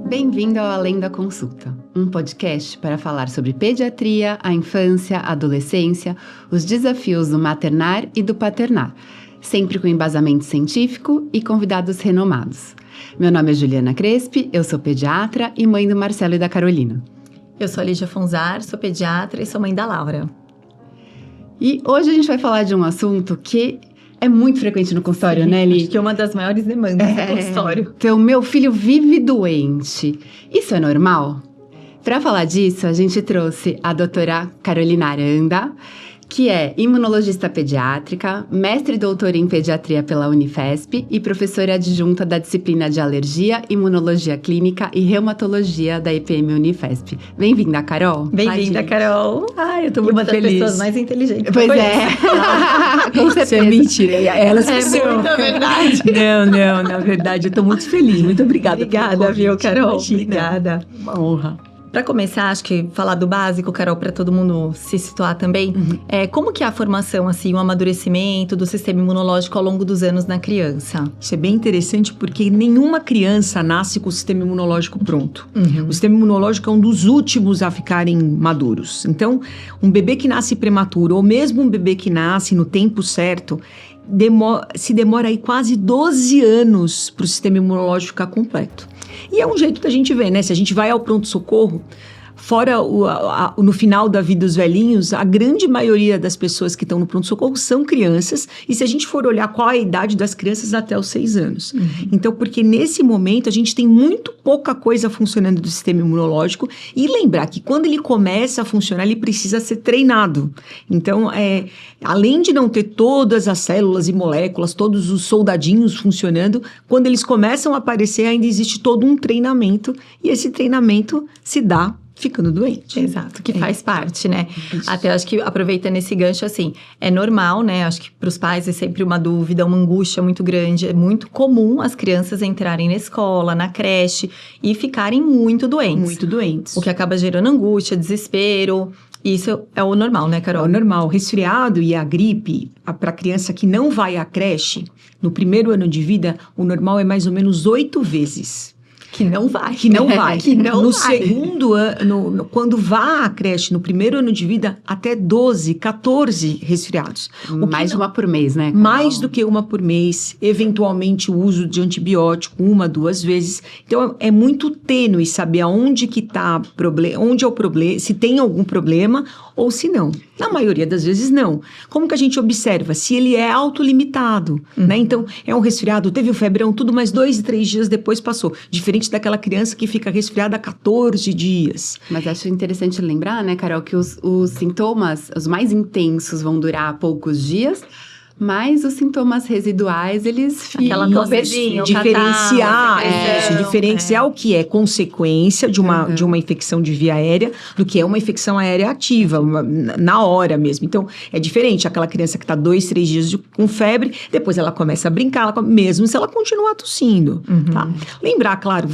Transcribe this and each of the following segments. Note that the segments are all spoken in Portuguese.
Bem-vindo ao Além da Consulta, um podcast para falar sobre pediatria, a infância, a adolescência, os desafios do maternar e do paternar, sempre com embasamento científico e convidados renomados. Meu nome é Juliana Crespi, eu sou pediatra e mãe do Marcelo e da Carolina. Eu sou a Lígia Fonzar, sou pediatra e sou mãe da Laura. E hoje a gente vai falar de um assunto que é muito frequente no consultório, né, Li? Acho que é uma das maiores demandas do consultório. Então, meu filho vive doente. Isso é normal? Para falar disso, a gente trouxe a doutora Carolina Aranda, que é imunologista pediátrica, mestre e doutora em pediatria pela Unifesp e professora adjunta da disciplina de alergia, imunologia clínica e reumatologia da EPM Unifesp. Bem-vinda, Carol. Bem-vinda, Carol. Ai, eu tô muito uma das feliz. pessoas mais inteligentes. Pois é. Com certeza. Isso é mentira. Elas que são. Muita verdade. Não, na verdade, eu tô muito feliz. Muito obrigada. Obrigada, viu, Carol? Imagina. Obrigada. Uma honra. Para começar, acho que falar do básico, Carol, para todo mundo se situar também, como que é a formação, assim, o amadurecimento do sistema imunológico ao longo dos anos na criança? Isso é bem interessante porque nenhuma criança nasce com o sistema imunológico pronto. O sistema imunológico é um dos últimos a ficarem maduros. Então, um bebê que nasce prematuro, ou mesmo um bebê que nasce no tempo certo, se demora aí quase 12 anos para o sistema imunológico ficar completo. E é um jeito da gente ver, né? Se a gente vai ao pronto-socorro, fora no final da vida dos velhinhos, a grande maioria das pessoas que estão no pronto-socorro são crianças. E se a gente for olhar qual é a idade das crianças, até os 6 anos. Então, porque nesse momento a gente tem muito pouca coisa funcionando do sistema imunológico. E lembrar que quando ele começa a funcionar, ele precisa ser treinado. Então, além de não ter todas as células e moléculas, todos os soldadinhos funcionando, quando eles começam a aparecer, ainda existe todo um treinamento. E esse treinamento se dá ficando doente. Exato, que faz parte, né? Isso. Até acho que aproveitando esse gancho, assim, é normal, né? Acho que para os pais é sempre uma dúvida, uma angústia muito grande. É muito comum as crianças entrarem na escola, na creche e ficarem muito doentes. Muito doentes. O que acaba gerando angústia, desespero. Isso é o normal, né, Carol? É o normal. O resfriado e a gripe, para a criança que não vai à creche, no primeiro ano de vida, o normal é mais ou menos 8 vezes. Que não vai. Que não vai. Que não no vai. segundo ano, quando vá à creche, no primeiro ano de vida, até 12, 14 resfriados. Mais de uma por mês, né, Carol? Mais do que uma por mês. Eventualmente, o uso de antibiótico 1, 2 vezes. Então, é muito tênue saber aonde que está o problema, onde é o problema, se tem algum problema ou se não. Na maioria das vezes, não. Como que a gente observa? Se ele é autolimitado, né? Então, é um resfriado, teve o febrão, tudo, mas 2, 3 dias depois passou. Diferente daquela criança que fica resfriada há 14 dias. Mas acho interessante lembrar, né, Carol, que os sintomas, os mais intensos, vão durar poucos dias, mas os sintomas residuais, eles ficam... Aquela tossezinha, diferenciar o que é consequência de uma infecção de via aérea do que é uma infecção aérea ativa, na hora mesmo. Então, é diferente. Aquela criança que está 2, 3 dias com febre, depois ela começa a brincar, mesmo se ela continuar tossindo. Tá? Lembrar, claro,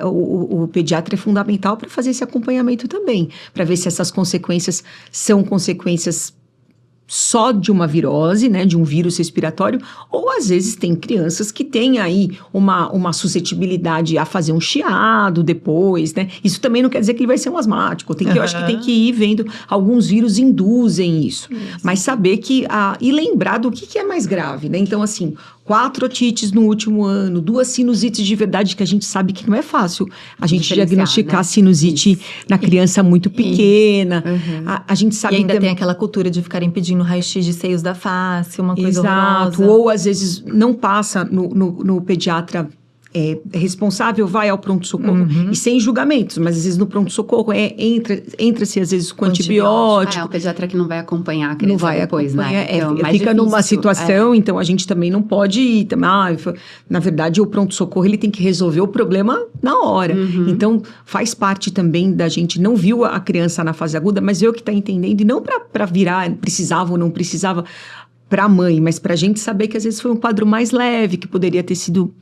o pediatra é fundamental para fazer esse acompanhamento também, para ver se essas consequências são consequências só de uma virose, né, de um vírus respiratório, ou às vezes tem crianças que têm aí uma suscetibilidade a fazer um chiado depois, né? Isso também não quer dizer que ele vai ser um asmático. Eu acho que tem que ir vendo, alguns vírus induzem isso. Mas saber e lembrar do que é mais grave, né? Então, assim, 4 otites no último ano, 2 sinusites de verdade, que a gente sabe que não é fácil a gente diagnosticar, né, sinusite na criança muito pequena. A gente sabe e ainda tem aquela cultura de ficarem pedindo raio-x de seios da face, uma coisa horrorosa. Ou às vezes não passa no pediatra responsável, vai ao pronto-socorro e sem julgamentos, mas às vezes no pronto-socorro entra-se às vezes com antibiótico. É o pediatra que não vai acompanhar a criança depois, né? Então, fica numa situação, então a gente também não pode ir, na verdade o pronto-socorro ele tem que resolver o problema na hora. Então faz parte também da gente, não viu a criança na fase aguda, mas eu que está entendendo, e não para virar, precisava ou não precisava para a mãe, mas para a gente saber que às vezes foi um quadro mais leve, que poderia ter sido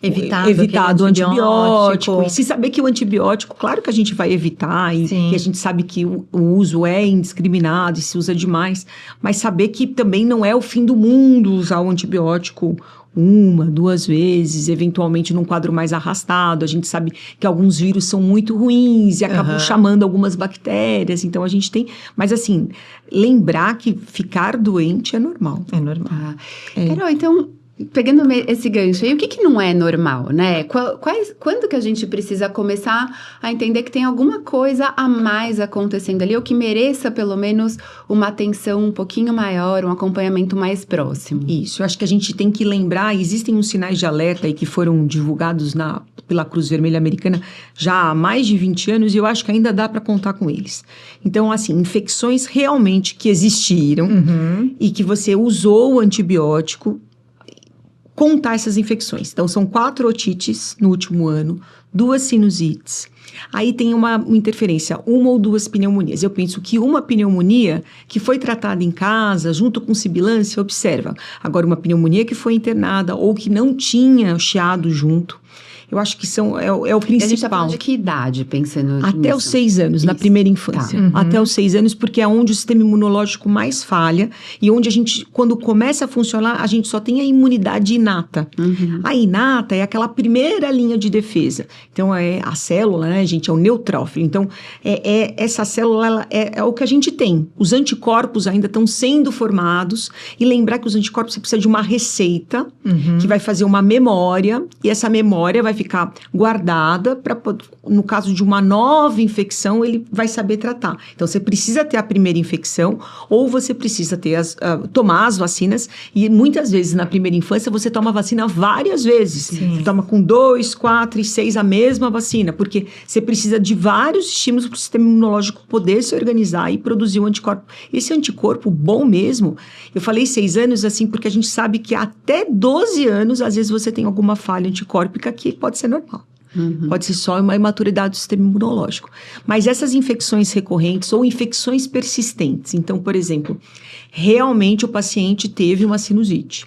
Evitar do antibiótico. E se saber que o antibiótico, claro que a gente vai evitar, e a gente sabe que o uso é indiscriminado e se usa demais, mas saber que também não é o fim do mundo usar o antibiótico 1, 2 vezes, eventualmente num quadro mais arrastado. A gente sabe que alguns vírus são muito ruins e acabam chamando algumas bactérias, então a gente tem... Mas assim, lembrar que ficar doente é normal. É normal. Carol, então... Pegando esse gancho aí, o que não é normal, né? Quando que a gente precisa começar a entender que tem alguma coisa a mais acontecendo ali, ou que mereça, pelo menos, uma atenção um pouquinho maior, um acompanhamento mais próximo? Isso, eu acho que a gente tem que lembrar, existem uns sinais de alerta aí que foram divulgados pela Cruz Vermelha Americana já há mais de 20 anos, e eu acho que ainda dá para contar com eles. Então, assim, infecções realmente que existiram e que você usou o antibiótico, contar essas infecções. Então, são 4 otites no último ano, 2 sinusites. Aí tem uma interferência, 1 ou 2 pneumonias. Eu penso que uma pneumonia que foi tratada em casa, junto com sibilância, observa. Agora, uma pneumonia que foi internada ou que não tinha chiado junto, eu acho que é o principal. A gente está falando de que idade, pensando Até nisso? os 6 anos, na primeira infância. Até os 6 anos, porque é onde o sistema imunológico mais falha e onde a gente, quando começa a funcionar, a gente só tem a imunidade inata. A inata é aquela primeira linha de defesa. Então, é a célula, né, gente? É o neutrófilo. Então, essa célula é o que a gente tem. Os anticorpos ainda estão sendo formados. E lembrar que os anticorpos, você precisa de uma receita que vai fazer uma memória. E essa memória vai ficar guardada para, no caso de uma nova infecção, ele vai saber tratar. Então, você precisa ter a primeira infecção ou você precisa ter tomar as vacinas, e muitas vezes na primeira infância você toma a vacina várias vezes. Você toma com 2, 4 e 6 a mesma vacina, porque você precisa de vários estímulos para o sistema imunológico poder se organizar e produzir o anticorpo. Esse anticorpo bom mesmo, eu falei 6 anos assim, porque a gente sabe que até 12 anos, às vezes você tem alguma falha anticórpica que pode ser normal. Pode ser só uma imaturidade do sistema imunológico. Mas essas infecções recorrentes ou infecções persistentes, então, por exemplo, realmente o paciente teve uma sinusite.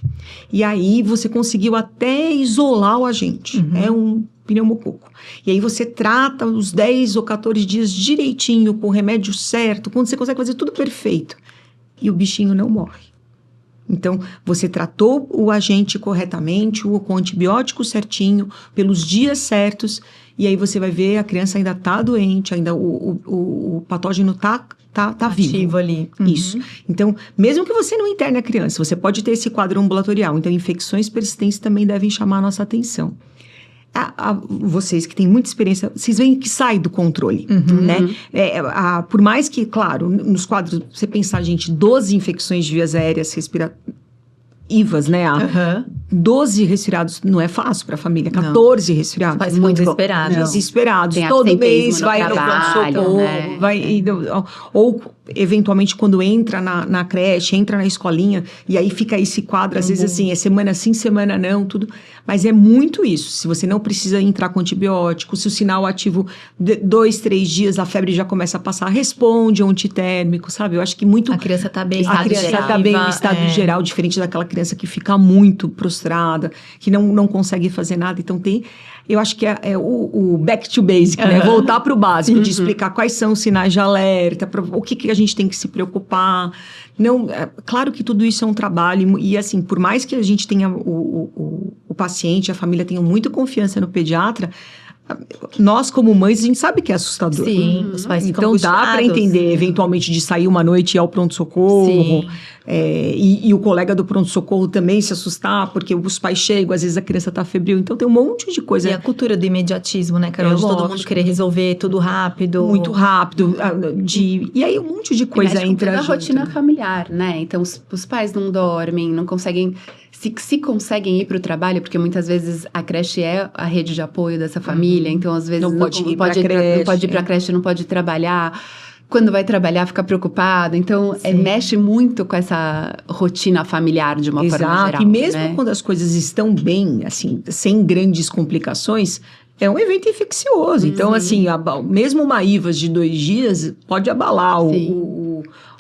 E aí você conseguiu até isolar o agente. É um pneumococo. E aí você trata os 10 ou 14 dias direitinho, com o remédio certo, quando você consegue fazer tudo perfeito. E o bichinho não morre. Então, você tratou o agente corretamente, com o antibiótico certinho, pelos dias certos, e aí você vai ver a criança ainda está doente, ainda o patógeno está vivo. Ativo ali. Isso. Então, mesmo que você não interne a criança, você pode ter esse quadro ambulatorial. Então, infecções persistentes também devem chamar a nossa atenção. Vocês que têm muita experiência, vocês veem que sai do controle, né? Por mais que, claro, nos quadros, você pensar, gente, 12 infecções de vias aéreas IVAs, né? 12 resfriados não é fácil para a família, 14 resfriados. Mas muito desesperados. Desesperados. Tem Todo mês no vai no pronto-socorro, né? Ou eventualmente quando entra na creche, entra na escolinha, e aí fica esse quadro, às vezes assim, é semana sim, semana não, tudo. Mas é muito isso. Se você não precisa entrar com antibiótico, se o sinal ativo 2, 3 dias, a febre já começa a passar, responde a um antitérmico, sabe? Eu acho que muito... A criança está bem A criança está bem no estado geral, diferente daquela criança que fica muito prostrada, que não consegue fazer nada. Então eu acho que é o back to basic, né? Voltar para o básico, de explicar quais são os sinais de alerta, o que a gente tem que se preocupar. Claro que tudo isso é um trabalho, e assim, por mais que a gente tenha o paciente, a família tenha muita confiança no pediatra, nós, como mães, a gente sabe que é assustador. Sim, os pais ficam Então, dá para angustiados. entender, eventualmente, de sair uma noite e ir ao pronto-socorro. E o colega do pronto-socorro também se assustar, porque os pais chegam, às vezes a criança está febril. Então, tem um monte de coisa. E a cultura do imediatismo, né, Carol? De todo mundo querer resolver tudo rápido. Muito rápido. E aí, um monte de coisa entra na junto. rotina familiar, né? Então, os pais não dormem, não conseguem... Se conseguem ir para o trabalho, porque muitas vezes a creche é a rede de apoio dessa família, então às vezes não pode ir para a creche, não pode trabalhar. Quando vai trabalhar, fica preocupado. Então, mexe muito com essa rotina familiar de uma forma geral. E mesmo né? quando as coisas estão bem, assim, sem grandes complicações, é um evento infeccioso. Então, assim, mesmo uma IVAS de 2 dias pode abalar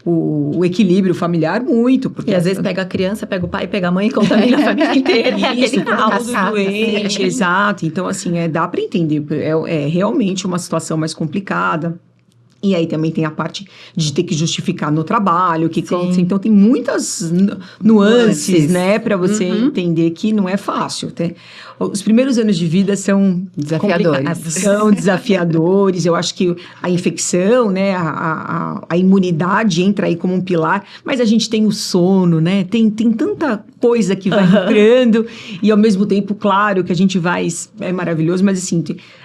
o equilíbrio familiar muito. Porque E às vezes pega a criança, pega o pai, pega a mãe e contamina a família inteira. isso, Aquele caos. tudo doente, exato. Então, assim, dá para entender. É realmente uma situação mais complicada. E aí também tem a parte de ter que justificar no trabalho, que acontece. Então tem muitas nuances, né, para você entender que não é fácil. Os primeiros anos de vida são desafiadores. São desafiadores. Eu acho que a infecção, né, a imunidade entra aí como um pilar, mas a gente tem o sono, né? Tem tanta coisa que vai entrando e ao mesmo tempo, claro, que a gente vai é maravilhoso, mas assim,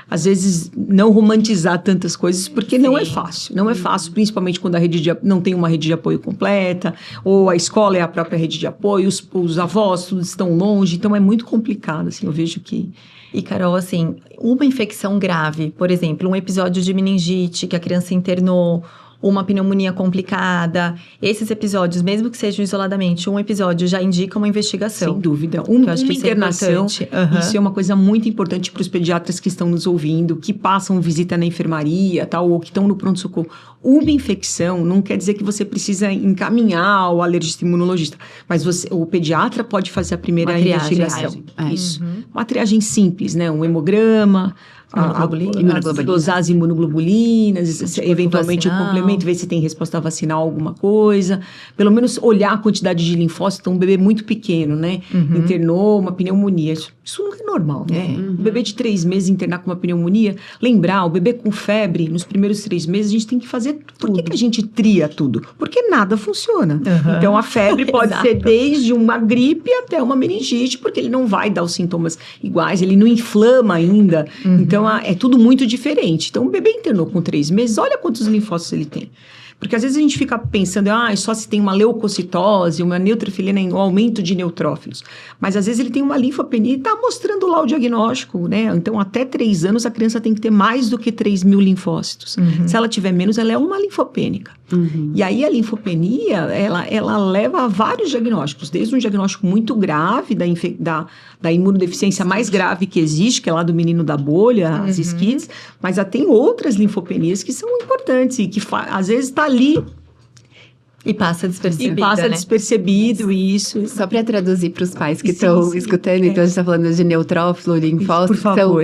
às vezes não romantizar tantas coisas, porque não é fácil. Não é fácil, principalmente quando a não tem uma rede de apoio completa, ou a escola é a própria rede de apoio, os avós todos estão longe, então é muito complicado, assim, eu vejo que... E, Carol, assim, uma infecção grave, por exemplo, um episódio de meningite que a criança internou, uma pneumonia complicada, esses episódios, mesmo que sejam isoladamente, um episódio já indica uma investigação. Sem dúvida. Uma internação, isso é uma coisa muito importante para os pediatras que estão nos ouvindo, que passam visita na enfermaria, tal, ou que estão no pronto-socorro. Uma infecção não quer dizer que você precisa encaminhar ao alergista imunologista, mas o pediatra pode fazer a primeira investigação. Isso. Uma triagem simples, né? Um hemograma, dosar as imunoglobulinas, eventualmente o complemento, ver se tem resposta vacinal, alguma coisa. Pelo menos olhar a quantidade de linfócitos. Um bebê muito pequeno, né? Internou uma pneumonia. Isso não é normal, né? Um bebê de 3 meses internar com uma pneumonia. Lembrar, o bebê com febre, nos primeiros 3 meses, a gente tem que fazer... Por que a gente tria tudo? Porque nada funciona. Então, a febre pode ser desde uma gripe até uma meningite, porque ele não vai dar os sintomas iguais, ele não inflama ainda. Então, é tudo muito diferente. Então, o bebê internou com 3 meses, olha quantos linfócitos ele tem. Porque às vezes a gente fica pensando, só se tem uma leucocitose, uma neutrofilina, um aumento de neutrófilos. Mas às vezes ele tem uma linfopenia e está mostrando lá o diagnóstico, né? Então, até 3 anos, a criança tem que ter mais do que 3.000 linfócitos. Se ela tiver menos, ela é uma linfopênica. E aí, a linfopenia, ela leva a vários diagnósticos, desde um diagnóstico muito grave da imunodeficiência mais grave que existe, que é lá do menino da bolha, as esquites, mas tem outras linfopenias que são importantes e que às vezes está ali e passa despercebido, isso. Só para traduzir para os pais que estão escutando, então a gente está falando de neutrófilo, linfócito, são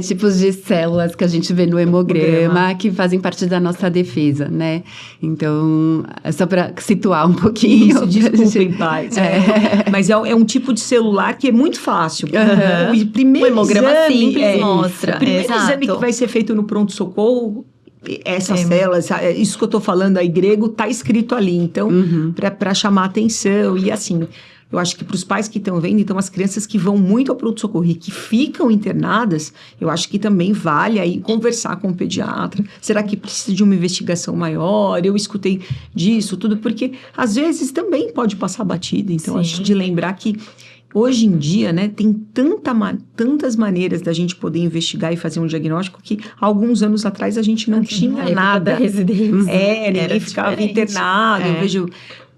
tipos de células que a gente vê no hemograma que fazem parte da nossa defesa, né? Então, é só para situar um pouquinho. Isso, desculpem, pais. Mas é um tipo de celular que é muito fácil. O primeiro hemograma simples mostra. O primeiro exame que vai ser feito no pronto-socorro, essas células, isso que eu estou falando aí grego, está escrito ali, então, para chamar atenção, e assim, eu acho que para os pais que estão vendo, então as crianças que vão muito ao pronto-socorro e que ficam internadas, eu acho que também vale aí conversar com o pediatra, será que precisa de uma investigação maior, eu escutei disso, tudo, porque às vezes também pode passar batida, então acho de lembrar que hoje em dia, né, tem tantas maneiras da gente poder investigar e fazer um diagnóstico que alguns anos atrás a gente não tinha nada. Da residência. Ninguém ficava internado. Eu vejo,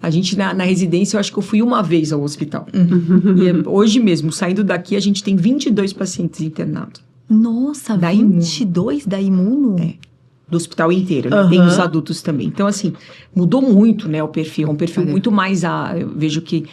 a gente na residência, eu acho que eu fui uma vez ao hospital. E hoje mesmo, saindo daqui, a gente tem 22 pacientes internados. Nossa, 22 da imuno? Do hospital inteiro, né? Tem os adultos também. Então, assim, mudou muito, né, o perfil. É um perfil muito mais... Eu vejo que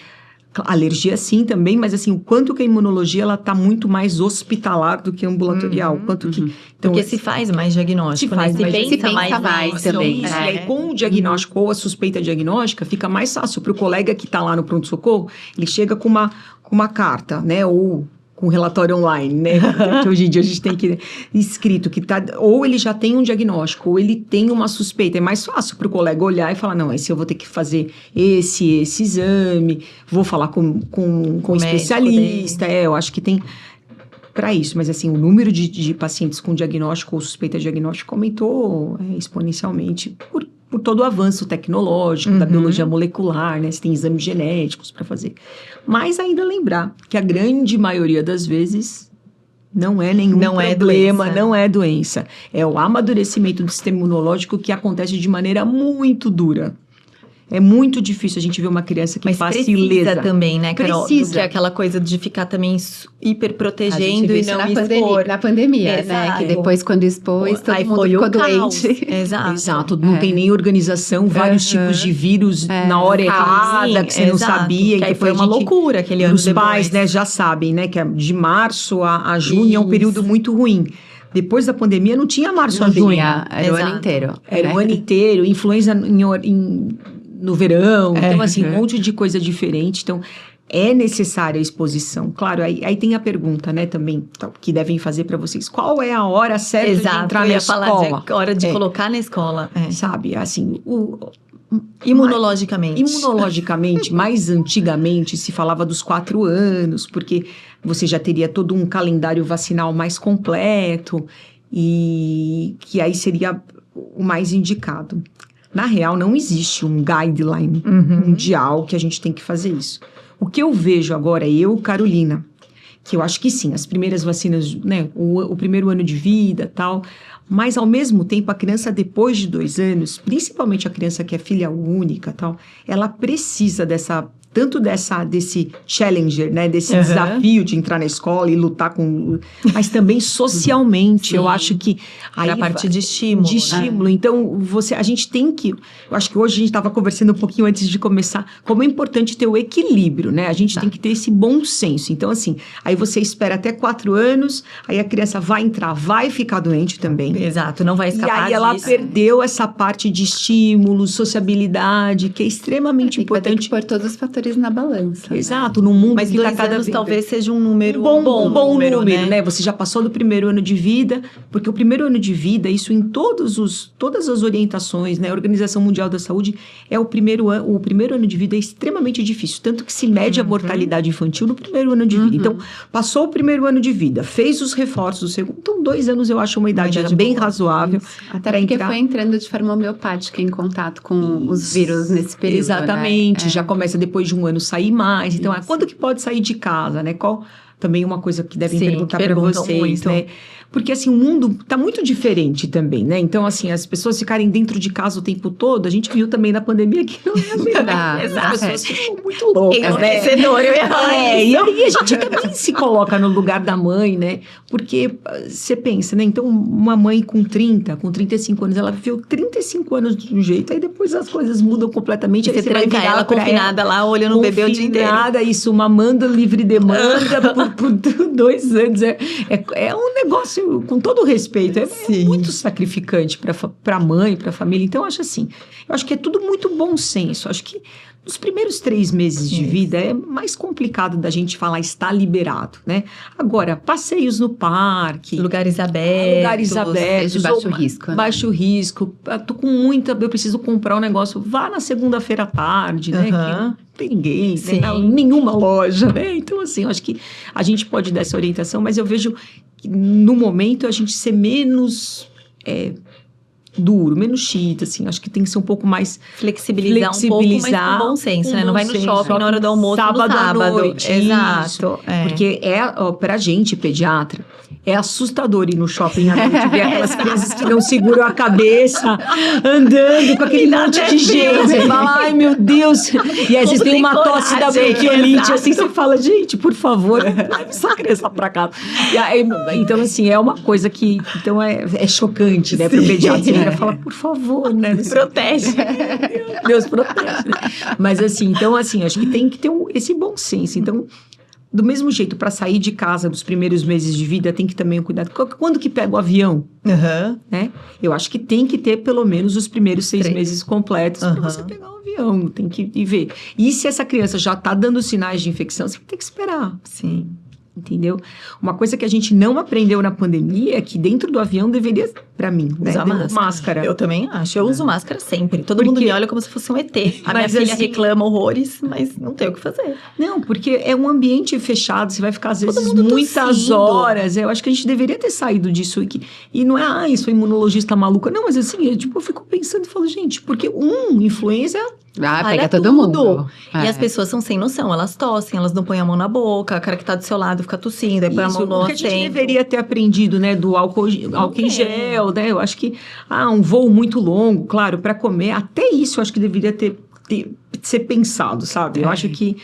alergia sim também, mas assim, o quanto que a imunologia ela tá muito mais hospitalar do que ambulatorial. Quanto que, então, porque se faz mais diagnóstico, se pensa mais também. E aí, com o diagnóstico ou a suspeita diagnóstica, fica mais fácil para o colega que está lá no pronto-socorro, ele chega com uma carta, né, ou com relatório online, né? Que hoje em dia a gente tem que escrito que tá, ou ele já tem um diagnóstico, ou ele tem uma suspeita. É mais fácil para o colega olhar e falar, não, esse eu vou ter que fazer esse exame, vou falar com um especialista. Eu acho que tem para isso, mas assim, o número de pacientes com diagnóstico ou suspeita diagnóstico aumentou exponencialmente por todo o avanço tecnológico, da biologia molecular, né? Você tem exames genéticos para fazer. Mas ainda lembrar que a grande maioria das vezes não é nenhum problema, não é doença. É o amadurecimento do sistema imunológico que acontece de maneira muito dura. É muito difícil a gente ver uma criança que Mas passe precisa ilesa. também, né, Carol? Precisa. Que é aquela coisa de ficar também hiper A gente protegendo viu e isso não na expor. pandemia, né? Exato. Que depois, quando expôs, todo Aí mundo foi ficou o caos. doente. Exato. Não tem nem organização, vários tipos de vírus na hora errada, que você não exato. sabia. Que aí foi a uma gente- loucura aquele ano Os depois. pais, né, já sabem, né, que de março a junho é um Isso. período muito ruim. Depois da pandemia não tinha março a Não junho. tinha, era o ano Exato. inteiro. Era o ano inteiro, influenza no verão, então assim, um monte de coisa diferente. Então, é necessária a exposição. Claro, aí tem a pergunta, né, também, que devem fazer para vocês. Qual é a hora certa de Exato. entrar Eu na ia escola? falar de hora de colocar na escola. É. Sabe, assim, Imunologicamente. Imunologicamente, mais antigamente se falava dos 4 anos, porque você já teria todo um calendário vacinal mais completo e que aí seria o mais indicado. Na real, não existe um guideline mundial que a gente tem que fazer isso. O que eu vejo agora, Carolina, que eu acho que sim, as primeiras vacinas, né, o primeiro ano de vida, tal, mas ao mesmo tempo a criança depois de 2 anos, principalmente a criança que é filha única, tal, ela precisa desse challenger, né, desse desafio de entrar na escola e lutar mas também socialmente, eu acho que Pra parte de estímulo. de estímulo. Então, a gente tem que... Eu acho que hoje a gente estava conversando um pouquinho antes de começar, como é importante ter o equilíbrio, né? A gente tem que ter esse bom senso. Então, assim, aí você espera até 4 anos, aí a criança vai entrar, vai ficar doente também. Exato, não vai escapar E aí ela disso. perdeu essa parte de estímulo, sociabilidade, que é extremamente Tem que vai ter importante. que pôr todos os fatores na balança. né? Exato, num mundo Mas que 2 tá cada anos vez... talvez seja um número Um bom número, né? né? Você já passou do primeiro ano de vida, porque o primeiro ano de vida, isso em todas as orientações, né? A Organização Mundial da Saúde, o primeiro ano de vida é extremamente difícil, tanto que se mede a mortalidade infantil no primeiro ano de vida. Então, passou o primeiro ano de vida, fez os reforços do segundo, então 2 anos eu acho uma idade bem boa. razoável. Até pra porque entrar. foi entrando de forma homeopática em contato com os vírus nesse período. Exatamente, né? já começa depois de um ano sair mais. Então, quando que pode sair de casa, né? Qual também uma coisa que devem Sim, perguntar para perguntam vocês, muito. né? Porque assim, o mundo tá muito diferente também, né? Então, assim, as pessoas ficarem dentro de casa o tempo todo, a gente viu também na pandemia que não é verdade. Exato. As pessoas ficam muito loucas, né? Enlouquecedor, eu ia falar E aí a gente também se coloca no lugar da mãe, né? Porque você pensa, né? Então, uma mãe com 35 anos, ela viveu 35 anos de um jeito, aí depois as coisas mudam completamente. E aí você vai tranca virar ela pra confinada lá, olhando o bebê o dia inteiro. Confinada, isso, mamando livre demanda por 2 anos. É um negócio, com todo respeito, é muito sacrificante para a mãe, para a família. Então, eu acho que é tudo muito bom senso. Acho que nos primeiros 3 meses de vida é mais complicado da gente falar está liberado, né? Agora, passeios no parque, Lugares abertos. de baixo risco, né? Baixo risco. Eu preciso comprar um negócio, vá na segunda-feira à tarde, né? Que não tem ninguém, Sim. né? Nenhuma loja, né? Então, assim, eu acho que a gente pode dar essa orientação, mas eu vejo que no momento a gente ser menos duro, menos chita, assim, acho que tem que ser um pouco mais Flexibilizar um pouco, mas com bom senso, né? Não vai no shopping na hora do almoço no sábado. à noite. Exato. Isso. Porque pra gente, pediatra, é assustador ir no shopping à noite, ver aquelas crianças que não seguram a cabeça, andando com aquele monte de gente. Você fala, ai meu Deus. E aí você tem uma tosse da bronquiolite, assim, você fala, gente, por favor, leve essa criança pra casa. E aí, então, assim, é uma coisa que então é chocante, né, pro pediatra. Ele fala, por favor, né? Protege. Deus protege. Mas assim, então assim, acho que tem que ter esse bom senso. Então, do mesmo jeito, para sair de casa nos primeiros meses de vida, tem que também cuidar. Quando que pega o avião? Né? Eu acho que tem que ter pelo menos os primeiros 6 meses completos para você pegar o avião. Tem que ir ver. E se essa criança já está dando sinais de infecção, você tem que esperar. Sim. Entendeu? Uma coisa que a gente não aprendeu na pandemia é que dentro do avião deveria, pra mim, usar máscara. Eu também acho. Eu uso máscara sempre. Todo mundo me olha como se fosse um ET. A minha filha reclama horrores, mas não tem o que fazer. Não, porque é um ambiente fechado, você vai ficar, às vezes, muitas tossindo. horas. Eu acho que a gente deveria ter saído disso. E não é, isso é imunologista maluca. Não, mas assim, eu fico pensando e falo, gente, porque influenza... pega todo mundo. E as pessoas são sem noção, elas tossem, elas não põem a mão na boca, a cara que tá do seu lado fica tossindo, aí põe a mão no O que a gente deveria ter aprendido, né, do álcool em gel, né? Eu acho que, um voo muito longo, claro, para comer, até isso eu acho que deveria ter ser pensado, sabe? Eu acho que...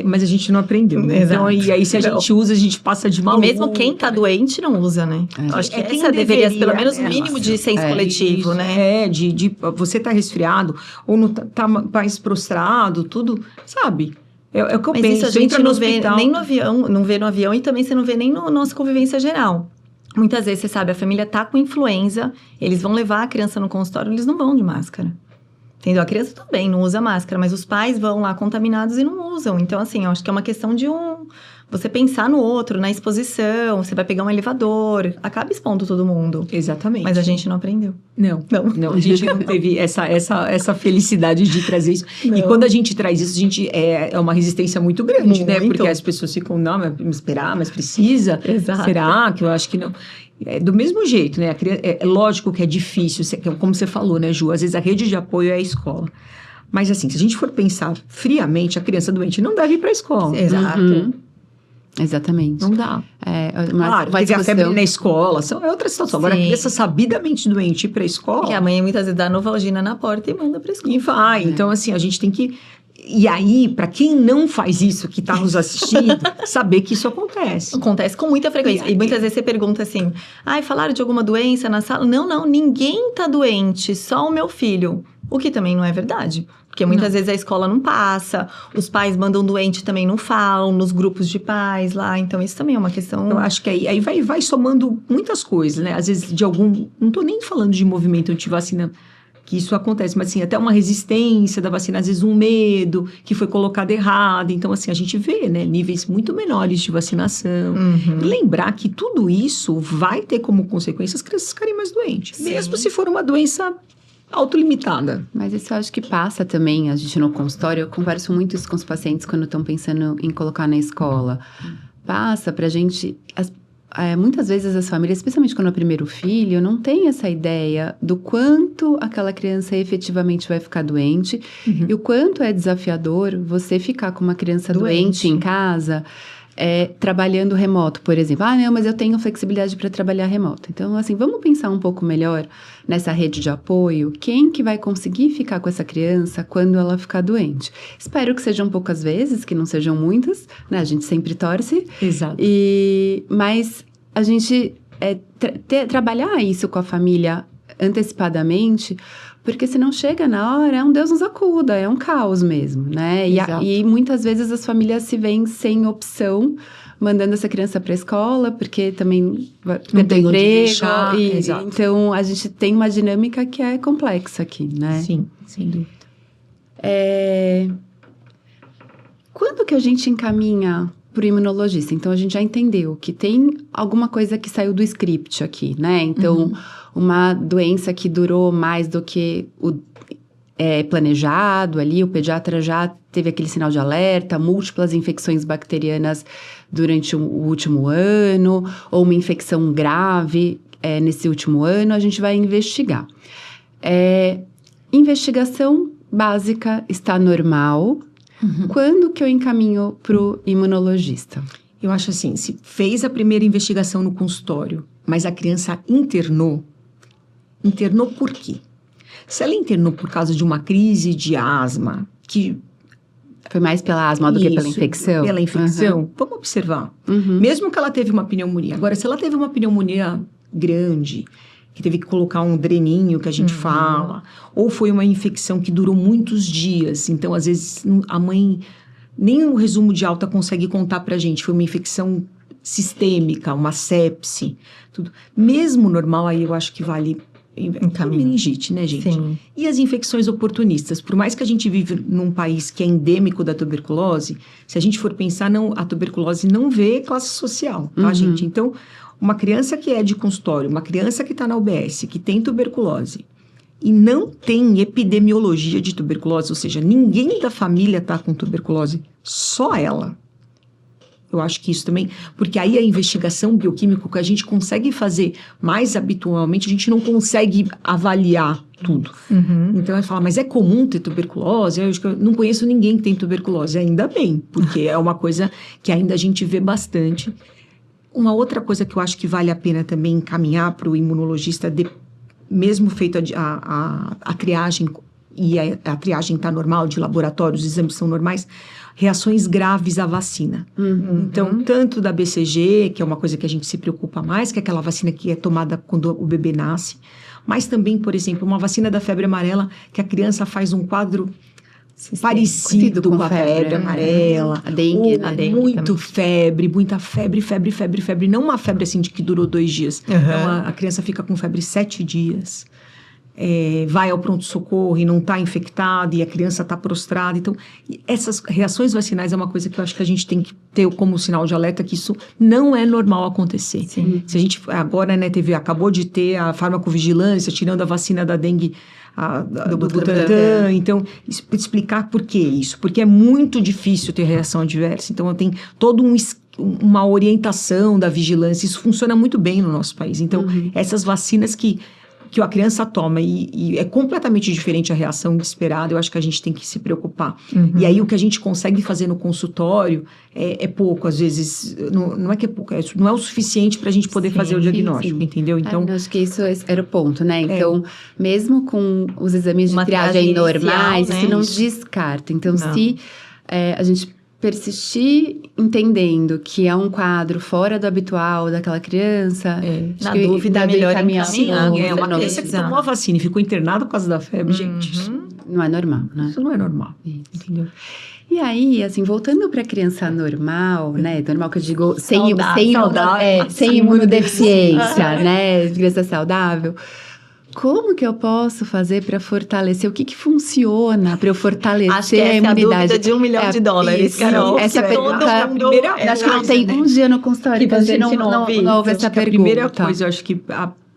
mas a gente não aprendeu, né? Então, e aí se a gente usa, a gente passa de maluco. E mesmo quem tá doente não usa, né? Eu acho que essa deveria, pelo menos, o mínimo de senso coletivo, né? De você tá resfriado, ou não tá mais prostrado, tudo, sabe? É o que eu penso. Isso a gente não vê nem no avião, não vê no avião e também você não vê nem na nossa convivência geral. Muitas vezes, você sabe, a família tá com influenza, eles vão levar a criança no consultório, eles não vão de máscara. Entendeu? A criança também não usa máscara, mas os pais vão lá contaminados e não usam. Então, assim, eu acho que é uma questão de você pensar no outro, na exposição, você vai pegar um elevador, acaba expondo todo mundo. Exatamente. Mas a gente não aprendeu. Não, a gente não teve essa felicidade de trazer isso. Não. E quando a gente traz isso, a gente é uma resistência muito grande, né? Porque as pessoas ficam, não, mas esperar, mas precisa. Exato. Será? Que eu acho que não... do mesmo jeito, né? É lógico que é difícil, como você falou, né, Ju? Às vezes a rede de apoio é a escola. Mas assim, se a gente for pensar friamente, a criança doente não deve ir para a escola. Exato. Uhum. Exatamente. Não dá. Claro, teve a febre na escola, é outra situação. Agora, a criança sabidamente doente ir para a escola... Porque a mãe muitas vezes dá Novalgina na porta e manda para a escola. E vai. Então, assim, a gente tem que... E aí, para quem não faz isso, que está nos assistindo, saber que isso acontece. Acontece com muita frequência. E muitas vezes você pergunta assim, falaram de alguma doença na sala? Não, ninguém tá doente, só o meu filho. O que também não é verdade. Porque muitas vezes a escola não passa, os pais mandam doente também não falam, nos grupos de pais lá. Então, isso também é uma questão... Eu acho que aí vai somando muitas coisas, né? Às vezes, não tô nem falando de movimento antivacina, que isso acontece, mas assim, até uma resistência da vacina, às vezes um medo que foi colocado errado. Então, assim, a gente vê, né, níveis muito menores de vacinação. Uhum. E lembrar que tudo isso vai ter como consequência as crianças ficarem mais doentes. Sim. Mesmo se for uma doença autolimitada. Mas isso eu acho que passa também, a gente no consultório, eu converso muito isso com os pacientes quando estão pensando em colocar na escola. Passa pra gente... muitas vezes as famílias, especialmente quando é o primeiro filho, não tem essa ideia do quanto aquela criança efetivamente vai ficar doente e o quanto é desafiador você ficar com uma criança doente em casa, trabalhando remoto, por exemplo. Não, mas eu tenho flexibilidade para trabalhar remoto. Então, assim, vamos pensar um pouco melhor nessa rede de apoio. Quem que vai conseguir ficar com essa criança quando ela ficar doente? Espero que sejam poucas vezes, que não sejam muitas, né? A gente sempre torce. Exato. Mas a gente trabalhar isso com a família antecipadamente, porque se não chega na hora, um Deus nos acuda, é um caos mesmo, né? E muitas vezes as famílias se veem sem opção, mandando essa criança para a escola, porque também não tem onde emprego. Deixar. Então, a gente tem uma dinâmica que é complexa aqui, né? Sim, sem dúvida. Quando que a gente encaminha para o imunologista? Então, a gente já entendeu que tem alguma coisa que saiu do script aqui, né? Então, uma doença que durou mais do que o planejado ali, o pediatra já teve aquele sinal de alerta, múltiplas infecções bacterianas durante o último ano, ou uma infecção grave nesse último ano, a gente vai investigar. Investigação básica está normal. Quando que eu encaminho para o imunologista? Eu acho assim, se fez a primeira investigação no consultório, mas a criança internou por quê? Se ela internou por causa de uma crise de asma, que... Foi mais pela asma do que pela infecção? Pela infecção, vamos observar. Mesmo que ela teve uma pneumonia. Agora, se ela teve uma pneumonia grande, que teve que colocar um dreninho, que a gente fala, ou foi uma infecção que durou muitos dias, então, às vezes, a mãe, nem o resumo de alta consegue contar pra gente, foi uma infecção sistêmica, uma sepse, tudo. Mesmo normal, aí eu acho que vale... meningite, né, gente? Sim. E as infecções oportunistas, por mais que a gente vive num país que é endêmico da tuberculose, se a gente for pensar, a tuberculose não vê classe social, tá, gente? Então, uma criança que é de consultório, uma criança que está na UBS, que tem tuberculose, e não tem epidemiologia de tuberculose, ou seja, ninguém da família está com tuberculose, só ela. Eu acho que isso também, porque aí a investigação bioquímica que a gente consegue fazer mais habitualmente, a gente não consegue avaliar tudo. Então, ela fala, mas é comum ter tuberculose? Eu não conheço ninguém que tem tuberculose, ainda bem, porque é uma coisa que ainda a gente vê bastante. Uma outra coisa que eu acho que vale a pena também encaminhar para o imunologista, mesmo feito a triagem e a triagem está normal, de laboratório, os exames são normais, reações graves à vacina. Então, tanto da BCG, que é uma coisa que a gente se preocupa mais, que é aquela vacina que é tomada quando o bebê nasce, mas também, por exemplo, uma vacina da febre amarela, que a criança faz um quadro parecido com a febre amarela. A dengue, né? A dengue Muito também. febre, muita febre. Não uma febre assim de que durou 2 dias. Então, a criança fica com febre 7 dias. Vai ao pronto-socorro e não está infectada e a criança está prostrada. Então, essas reações vacinais é uma coisa que eu acho que a gente tem que ter como sinal de alerta que isso não é normal acontecer. Sim. Se a gente agora, né, acabou de ter a farmacovigilância tirando a vacina da dengue do Butantan. Então, explicar por que isso. Porque é muito difícil ter reação adversa. Então, tem todo uma orientação da vigilância. Isso funciona muito bem no nosso país. Então, essas vacinas que a criança toma e é completamente diferente a reação esperada, eu acho que a gente tem que se preocupar. E aí, o que a gente consegue fazer no consultório é pouco, às vezes, não é que é pouco, não é o suficiente para a gente poder fazer o diagnóstico, entendeu? Então, eu acho que isso era o ponto, né? Então, mesmo com os exames de Uma triagem triagem normais, inicial, isso né? não Isso. descarta. Então, se a gente persistir entendendo que é um quadro fora do habitual daquela criança, acho Na que dúvida, deve melhor encaminhar encaminhar. pro uma novo. criança que tomou a vacina e ficou internada por causa da febre, gente, isso Não é normal, né? não é normal, Isso. entendeu? E aí, assim, voltando para criança normal, né? Normal que eu digo sem Saudável. imunodeficiência, né? Criança saudável. Como que eu posso fazer para fortalecer? O que funciona para eu fortalecer Acho que a essa é a imunidade? dúvida de $1 milhão, Isso, Carol. essa Que pergunta, todo mundo acho que não tem um dia no consultório Que que a gente não ouve essa Acho que pergunta. a primeira coisa, eu acho que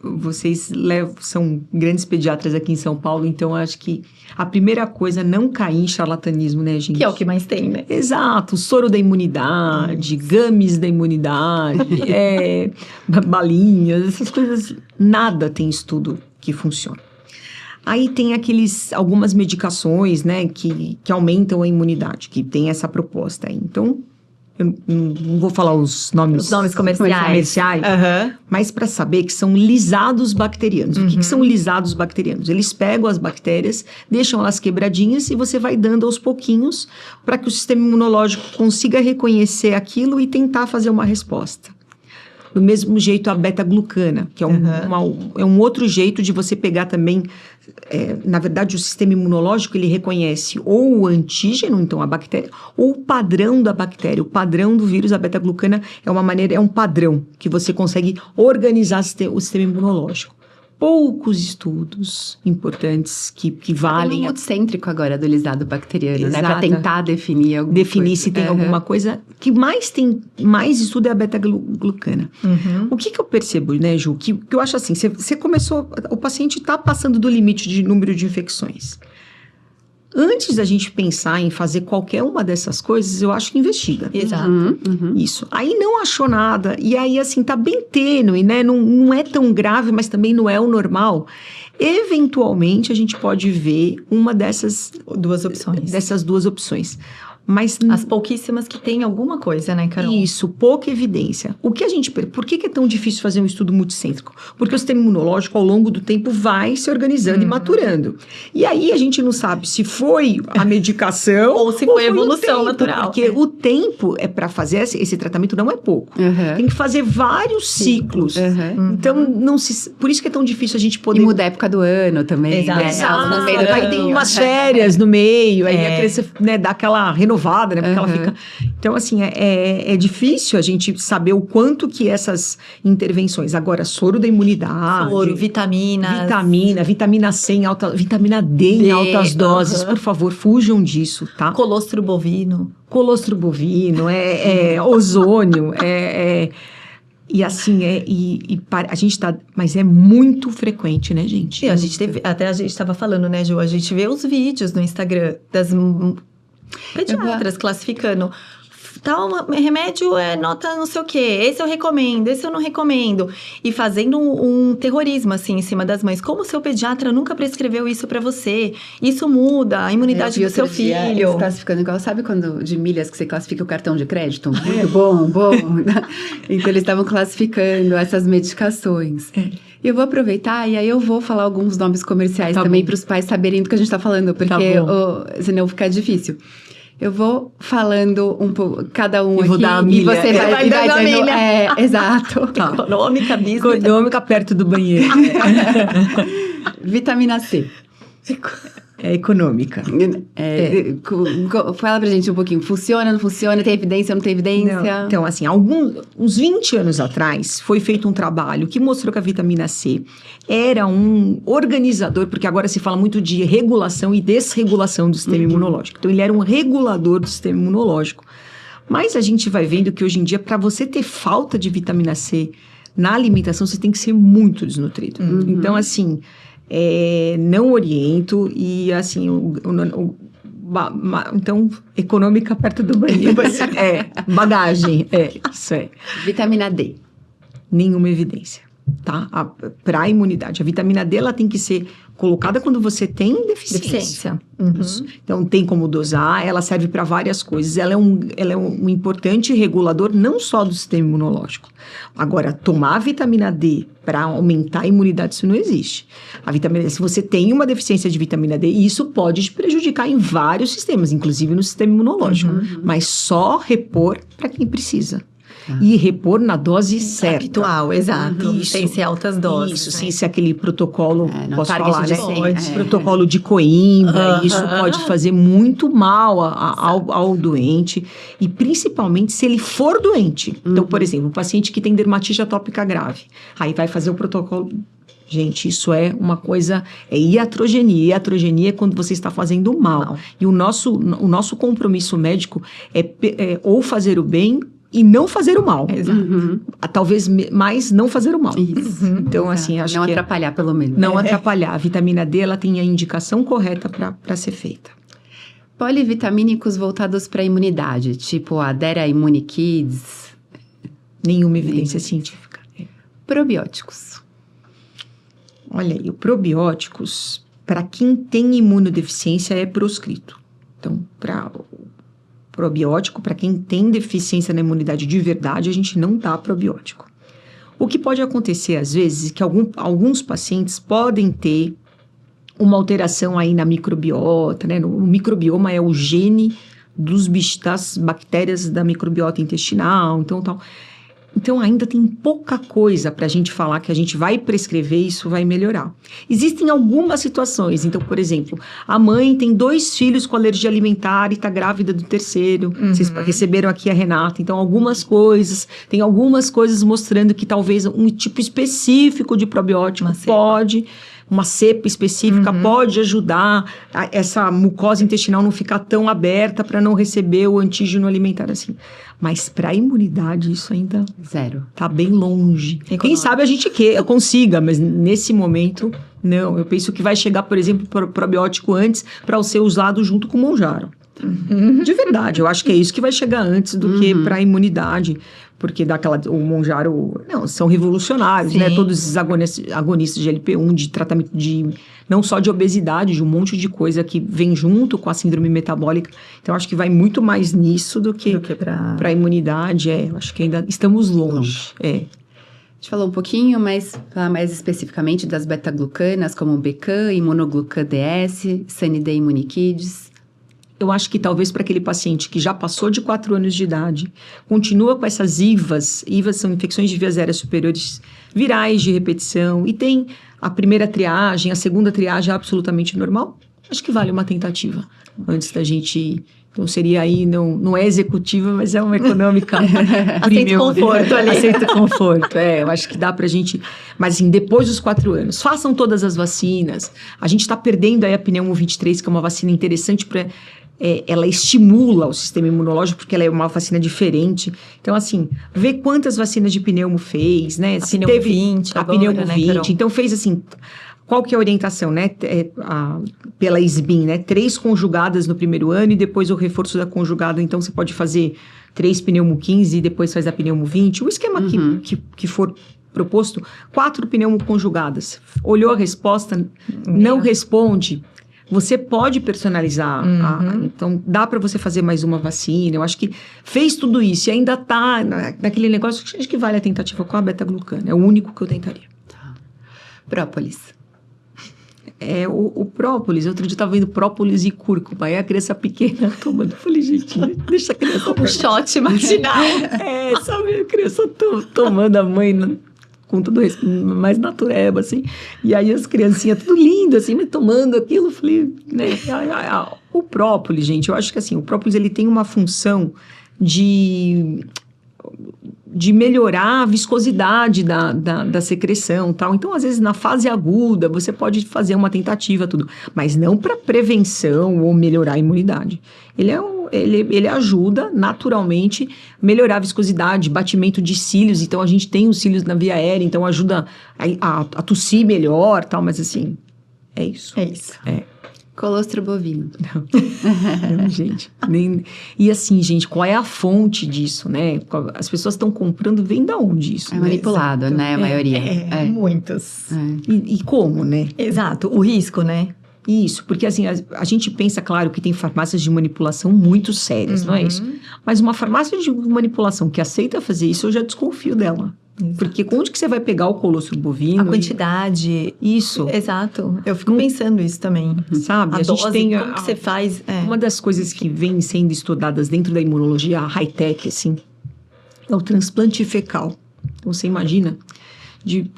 vocês são grandes pediatras aqui em São Paulo, então eu acho que a primeira coisa é não cair em charlatanismo, né, gente? Que é o que mais tem, né? Exato, soro da imunidade, gummies da imunidade, balinhas, essas coisas, nada tem estudo que funciona. Aí tem algumas medicações, né, que aumentam a imunidade, que tem essa proposta aí. Então, eu não vou falar os nomes comerciais, mas para saber que são lisados bacterianos. O que são lisados bacterianos? Eles pegam as bactérias, deixam elas quebradinhas e você vai dando aos pouquinhos para que o sistema imunológico consiga reconhecer aquilo e tentar fazer uma resposta. Do mesmo jeito a beta-glucana, que é um outro jeito de você pegar também, na verdade o sistema imunológico ele reconhece ou o antígeno, então a bactéria, ou o padrão da bactéria. O padrão do vírus, a beta-glucana, é um padrão que você consegue organizar o sistema imunológico. Poucos estudos importantes que valem... Tem um multicêntrico agora do lisado bacteriano, né? Para Exato. tentar definir alguma coisa. Se tem alguma coisa. Que mais estudo é a beta-glucana. O que eu percebo, né, Ju? Que eu acho assim, você começou... O paciente está passando do limite de número de infecções. Antes da gente pensar em fazer qualquer uma dessas coisas, eu acho que investiga. Exato. Isso. Aí não achou nada. E aí, assim, tá bem tênue, né? Não é tão grave, mas também não é o normal. Eventualmente, a gente pode ver uma dessas duas opções. Mas as pouquíssimas que tem alguma coisa, né, Carol? Isso, pouca evidência. Por que é tão difícil fazer um estudo multicêntrico? Porque o sistema imunológico, ao longo do tempo, vai se organizando e maturando. E aí, a gente não sabe se foi a medicação ou se foi a evolução tempo, natural. Porque o tempo para fazer esse tratamento não é pouco. Tem que fazer vários ciclos. Então, por isso que é tão difícil a gente poder... E muda a época do ano também. Exato. Né? No meio aí tem umas férias no meio, aí a criança, né, dá aquela renovada, né? Porque ela fica... Então, assim, é difícil a gente saber o quanto que essas intervenções... Agora, soro da imunidade... Soro, vitamina C vitamina D em altas doses. Por favor, fujam disso, tá? Colostro bovino, ozônio, E assim, a gente tá... Mas é muito frequente, né, gente? a gente estava falando, né, Ju? A gente vê os vídeos no Instagram das pediatras classificando. Tal remédio é nota não sei o quê, esse eu recomendo, esse eu não recomendo. E fazendo um terrorismo, assim, em cima das mães. Como o seu pediatra nunca prescreveu isso pra você? Isso muda a imunidade do seu filho. Eles classificando igual, sabe quando de milhas que você classifica o cartão de crédito? Muito bom. Então, eles estavam classificando essas medicações. Eu vou aproveitar e aí eu vou falar alguns nomes comerciais Tá também bom. para os pais saberem do que a gente tá falando, porque Tá bom. senão fica difícil. Eu vou falando um pouco, cada um Eu aqui, vou dar a e milha. você Vai vai dando a dando... milha. Exato. Tá. Econômica, business. Econômica perto do banheiro. Vitamina C. É econômica. Fala pra gente um pouquinho. Funciona, não funciona? Tem evidência, não tem evidência? Não, então, assim, uns 20 anos atrás, foi feito um trabalho que mostrou que a vitamina C era um organizador, porque agora se fala muito de regulação e desregulação do sistema imunológico. Então, ele era um regulador do sistema imunológico. Mas a gente vai vendo que hoje em dia, para você ter falta de vitamina C na alimentação, você tem que ser muito desnutrido. Então, assim, não oriento e, assim, então, econômica perto do banheiro. Bagagem, isso é. Vitamina D. Nenhuma evidência, tá? Para a imunidade. A vitamina D, ela tem que ser colocada quando você tem deficiência. Isso. Então, tem como dosar, ela serve para várias coisas. Ela é um importante regulador não só do sistema imunológico. Agora, tomar vitamina D para aumentar a imunidade, isso não existe. A vitamina D, se você tem uma deficiência de vitamina D, isso pode te prejudicar em vários sistemas, inclusive no sistema imunológico. Mas só repor para quem precisa. E repor na dose certa. Habitual, exato. Isso. Sem ser altas doses. Isso, né? sem ser aquele protocolo, não posso target falar, de né? 100, Protocolo de Coimbra, isso pode fazer muito mal ao doente, e principalmente se ele for doente. Então, por exemplo, um paciente que tem dermatite atópica grave, aí vai fazer o protocolo... Gente, isso é uma coisa, é iatrogenia. Iatrogenia é quando você está fazendo mal. E o nosso compromisso médico é ou fazer o bem e não fazer o mal. Exato. Talvez mais não fazer o mal. Isso. Então, assim, acho não que atrapalhar, pelo menos. não atrapalhar. A vitamina D, ela tem a indicação correta para ser feita. Polivitamínicos voltados para a imunidade, tipo a Dera Immune Kids. Nenhuma evidência científica. Probióticos. Olha aí, o probióticos, para quem tem imunodeficiência, é proscrito. Então, probiótico, para quem tem deficiência na imunidade de verdade, a gente não dá probiótico. O que pode acontecer, às vezes, é que alguns pacientes podem ter uma alteração aí na microbiota, né? O microbioma é o gene das bactérias da microbiota intestinal, então tal. Então, ainda tem pouca coisa para a gente falar que a gente vai prescrever e isso vai melhorar. Existem algumas situações. Então, por exemplo, a mãe tem 2 filhos com alergia alimentar e está grávida do 3º. Vocês receberam aqui a Renata. Então, tem algumas coisas mostrando que talvez um tipo específico de probiótico uma cepa específica pode ajudar essa mucosa intestinal não ficar tão aberta para não receber o antígeno alimentar assim. Mas para a imunidade, isso ainda Zero. tá bem longe. Quem sabe a gente consiga, mas nesse momento, não. Eu penso que vai chegar, por exemplo, probiótico antes para ser usado junto com o Monjaro. De verdade, eu acho que é isso que vai chegar antes do que para a imunidade. Porque o Monjaro, são revolucionários, né? Todos esses agonistas de LP1, de tratamento não só de obesidade, de um monte de coisa que vem junto com a síndrome metabólica. Então, acho que vai muito mais nisso do que para a imunidade. Eu acho que ainda estamos longe. A gente falou um pouquinho, mas falar mais especificamente das beta-glucanas, como o Becan, Imunoglucan DS, Sanidê Immune Kids. Eu acho que talvez para aquele paciente que já passou de 4 anos de idade, continua com essas IVAs são infecções de vias aéreas superiores virais de repetição, e tem a primeira triagem, a segunda triagem é absolutamente normal, acho que vale uma tentativa antes da gente... Então, seria aí, não é executiva, mas é uma econômica. Aceito conforto ali. Aceito conforto, eu acho que dá pra gente... Mas, assim, depois dos 4 anos, façam todas as vacinas. A gente tá perdendo aí a Pneumo 23, que é uma vacina interessante para... ela estimula o sistema imunológico, porque ela é uma vacina diferente. Então, assim, vê quantas vacinas de pneumo fez, né? A Pneumo 20 a agora, Pneumo né, 20. Carol? Então, fez assim... Qual que é a orientação, né? Pela SBIM, né? 3 conjugadas no primeiro ano e depois o reforço da conjugada. Então, você pode fazer 3 pneumo 15 e depois faz a pneumo 20. O esquema que for proposto, 4 pneumo conjugadas. Olhou a resposta, não responde... Você pode personalizar. Então, dá para você fazer mais uma vacina. Eu acho que fez tudo isso e ainda está naquele negócio. Acho que vale a tentativa com a beta-glucana. É o único que eu tentaria. Própolis. O própolis, outro dia eu tava vendo própolis e cúrcuma, aí a criança pequena tomando, eu falei, gente, deixa a criança Um shot matinal. sabe, a criança tomando a mãe com tudo isso, mais natureba, assim, e aí as criancinhas tudo lindo, assim, mas tomando aquilo, eu falei, né, o própolis, gente, eu acho que assim, o própolis, ele tem uma função de melhorar a viscosidade da secreção, tal. Então, às vezes, na fase aguda, você pode fazer uma tentativa, tudo. Mas não para prevenção ou melhorar a imunidade. Ele ajuda, naturalmente, a melhorar a viscosidade, batimento de cílios. Então, a gente tem os cílios na via aérea, então ajuda a tossir melhor, tal. Mas, assim, é isso. É isso. Colostro bovino. Não, gente. E assim, gente, qual é a fonte disso, né? As pessoas estão comprando, vem da onde isso? É manipulado, né? A maioria. Muitos. E como, né? Exato. O risco, né? Isso, porque assim, a gente pensa, claro, que tem farmácias de manipulação muito sérias, não é isso? Mas uma farmácia de manipulação que aceita fazer isso, eu já desconfio dela. Exato. Porque onde que você vai pegar o colostro bovino? A quantidade. Isso. Exato. Eu fico pensando isso também. Sabe? A dose, como que você faz? Uma das coisas que vem sendo estudadas dentro da imunologia high-tech, assim, é o transplante fecal. Então, você imagina,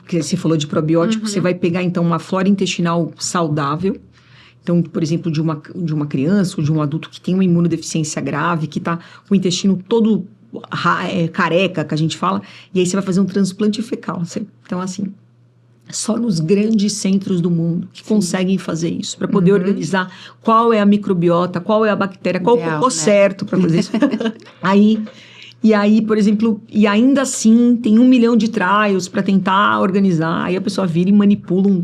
que você falou de probiótico, você vai pegar, então, uma flora intestinal saudável. Então, por exemplo, de uma criança ou de um adulto que tem uma imunodeficiência grave, que está com o intestino todo careca, que a gente fala, e aí você vai fazer um transplante fecal. Então, assim, só nos grandes centros do mundo que conseguem fazer isso, para poder organizar qual é a microbiota, qual é a bactéria, qual é o cocô certo para fazer isso. E aí, por exemplo, e ainda assim tem 1 milhão de trials para tentar organizar, aí a pessoa vira e manipula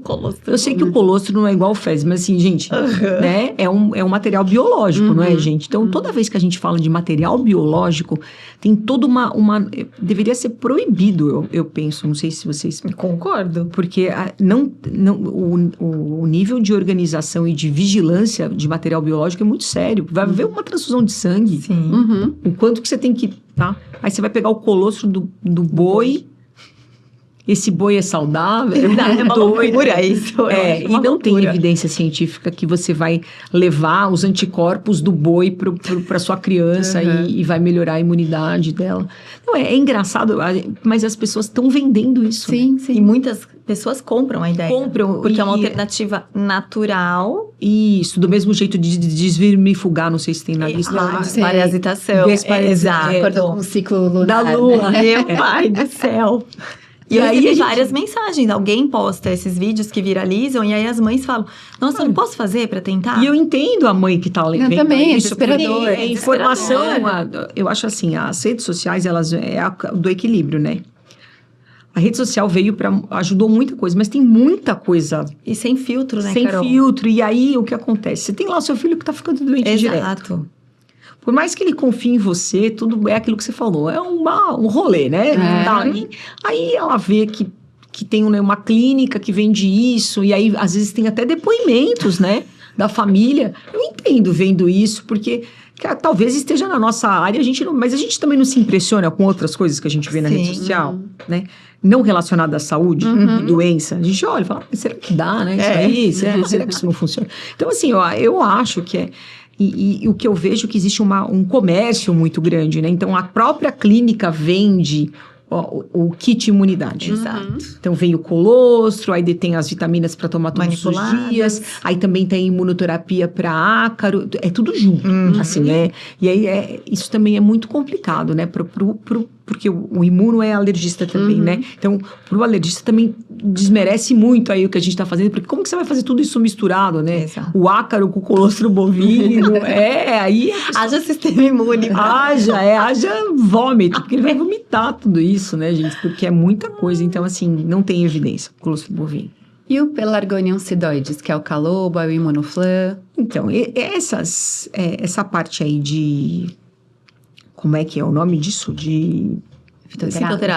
colostro. Eu sei que o colostro não é igual ao fezes, mas assim, gente, né? É um material biológico, não é, gente? Então, toda vez que a gente fala de material biológico, tem toda uma deveria ser proibido, eu penso. Não sei se vocês... Concordo. Porque o nível de organização e de vigilância de material biológico é muito sério. Vai haver uma transfusão de sangue. Sim. O quanto que você tem que... Tá? Aí você vai pegar o colostro do boi... Esse boi é saudável? É uma loucura isso. E não tem evidência científica que você vai levar os anticorpos do boi para sua criança e vai melhorar a imunidade dela. Não, é engraçado, mas as pessoas estão vendendo isso. Sim, né? sim. E muitas pessoas compram a ideia. Porque é uma alternativa natural. Isso, do mesmo jeito de desvermifugar, não sei se tem na lista. Desparasitação. Exato. De acordo com o ciclo lunar. Da lua. Meu pai do céu. E aí tem várias mensagens. Alguém posta esses vídeos que viralizam e aí as mães falam, nossa, eu não posso fazer pra tentar? E eu entendo a mãe que tá lendo. Também, é isso, desesperador. É informação, eu acho assim, as redes sociais, elas do equilíbrio, né? A rede social ajudou muita coisa, mas tem muita coisa... E sem filtro, né, Sem Carol? filtro. E aí, o que acontece? Você tem lá o seu filho que tá ficando doente direto. Exato. Por mais que ele confie em você, tudo é aquilo que você falou. É um rolê, né? Aí ela vê que tem uma clínica que vende isso. E aí, às vezes, tem até depoimentos, né? Da família. Eu entendo vendo isso, porque talvez esteja na nossa área. Mas a gente também não se impressiona com outras coisas que a gente vê na rede social, né? Não relacionada à saúde e doença. A gente olha e fala, será que dá, né? Isso aí? Será que isso não funciona? Então, assim, eu acho que E o que eu vejo é que existe um comércio muito grande, né? Então, a própria clínica vende o kit imunidade. Exato. Então, vem o colostro, aí tem as vitaminas para tomar todos os dias. Aí também tem imunoterapia para ácaro. É tudo junto, assim, né? E aí, isso também é muito complicado, né? Porque o imuno é alergista também, né? Então, pro alergista também desmerece muito aí o que a gente está fazendo, porque como que você vai fazer tudo isso misturado, né? Exato. O ácaro com o colostro bovino, aí... Haja sistema imune. Haja vômito, porque ele vai vomitar tudo isso, né, gente? Porque é muita coisa, então, assim, não tem evidência o colostro bovino. E o Pelargonium sidoides, que é o caloba, o imunoflan? Então, essa parte aí de... Como é que é o nome disso? De...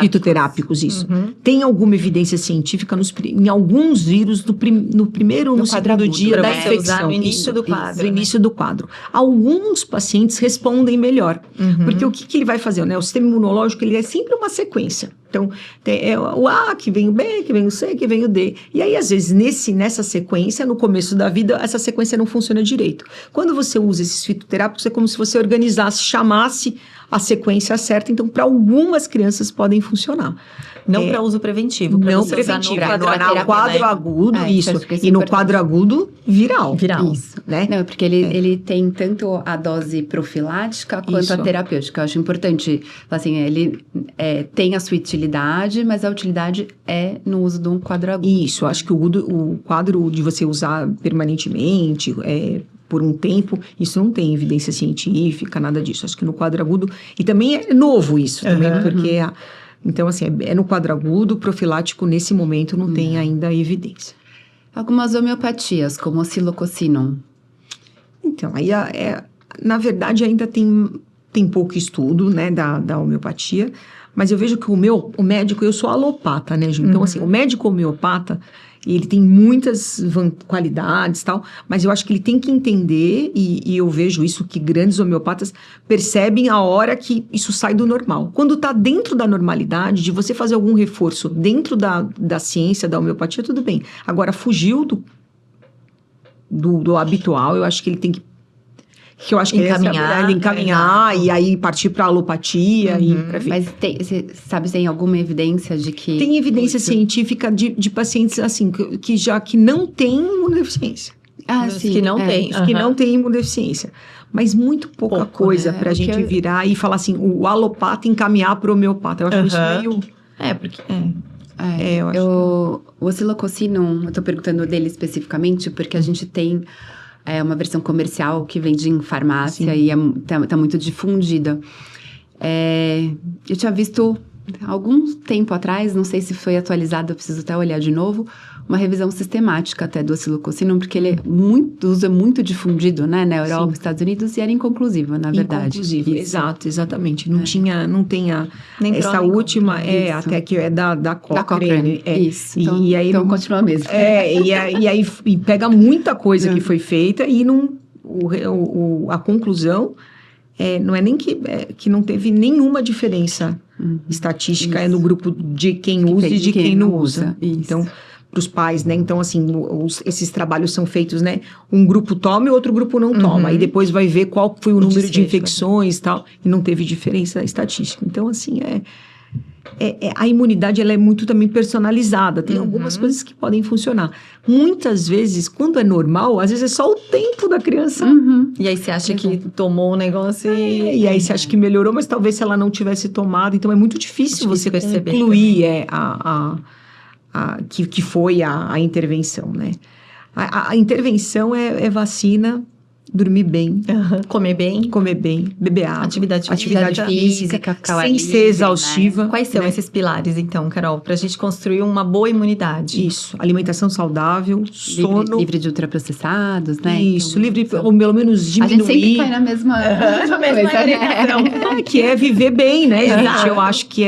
Fitoterápicos, isso. Tem alguma evidência científica em alguns vírus no primeiro ou no segundo dia da infecção. No início do quadro. No início do quadro. Alguns pacientes respondem melhor. Porque o que ele vai fazer? Né? O sistema imunológico ele é sempre uma sequência. Então, tem o A, que vem o B, que vem o C, que vem o D. E aí, às vezes, nessa sequência, no começo da vida, essa sequência não funciona direito. Quando você usa esses fitoterápicos, é como se você organizasse, chamasse a sequência certa. Então, para algumas crianças podem funcionar. Não para uso preventivo. Não você preventivo. usar No quadro agudo, isso. E no quadro agudo, viral. Isso. Né? Não, porque ele tem tanto a dose profilática quanto a terapêutica. Eu acho importante, assim, ele tem a sua utilidade, mas a utilidade é no uso de um quadro agudo. Isso, acho que o quadro de você usar permanentemente, por um tempo, isso não tem evidência científica, nada disso. Acho que no quadro agudo, e também é novo isso, também, porque... Então, assim, é no quadro agudo, profilático, nesse momento, não tem ainda evidência. Algumas homeopatias, como o Silococinum. Então, aí, na verdade, ainda tem pouco estudo, né, da homeopatia, mas eu vejo que o médico, eu sou alopata, né, Ju? Então, assim, o médico homeopata, ele tem muitas qualidades e tal, mas eu acho que ele tem que entender, e eu vejo isso, que grandes homeopatas percebem a hora que isso sai do normal. Quando está dentro da normalidade, de você fazer algum reforço dentro da ciência, da homeopatia, tudo bem. Agora, fugiu do habitual, eu acho que ele tem que eu acho que encaminhar e aí partir para alopatia e para ver. Mas você sabe se tem alguma evidência de que... Tem evidência científica de pacientes assim, que não têm imunodeficiência. Sim. Que não tem. Que não tem imunodeficiência. Mas muito pouca coisa, né? Pra gente virar e falar assim, o alopata encaminhar para o homeopata. Eu acho isso meio... Porque... eu acho O Silococinum, eu tô perguntando dele especificamente, porque a gente tem... uma versão comercial que vende em farmácia. Sim. E tá muito difundida. Eu tinha visto, algum tempo atrás, não sei se foi atualizado, eu preciso até olhar de novo, uma revisão sistemática até do Silococinum, porque ele o uso é muito difundido, né, na Europa, nos Estados Unidos, e era inconclusivo, na verdade. Inconclusivo, exatamente. Não tem nem essa última, até que é da Cochrane. Isso, então continua mesmo. E aí pega muita coisa que foi feita e a conclusão não é nem que não teve nenhuma diferença estatística no grupo de quem usa e de quem não usa. Então, para os pais, né? Então, assim, esses trabalhos são feitos, né? Um grupo toma e outro grupo não toma. E depois vai ver qual foi o número de infecções e tal. E não teve diferença estatística. Então, assim, a imunidade, ela é muito também personalizada. Tem algumas coisas que podem funcionar. Muitas vezes, quando é normal, às vezes é só o tempo da criança. E aí você acha que tomou o negócio e aí você acha que melhorou, mas talvez se ela não tivesse tomado. Então, é muito difícil você concluir que foi a intervenção, né? A intervenção é vacina, dormir bem, comer bem, beber água, atividade física, sem ser exaustiva. Né? Quais são esses pilares, então, Carol, para a gente construir uma boa imunidade? Isso, alimentação saudável, sono... Livre de ultraprocessados, né? Isso, ou pelo menos diminuir... A gente sempre cai na mesma coisa, que é viver bem, né, gente? Eu acho que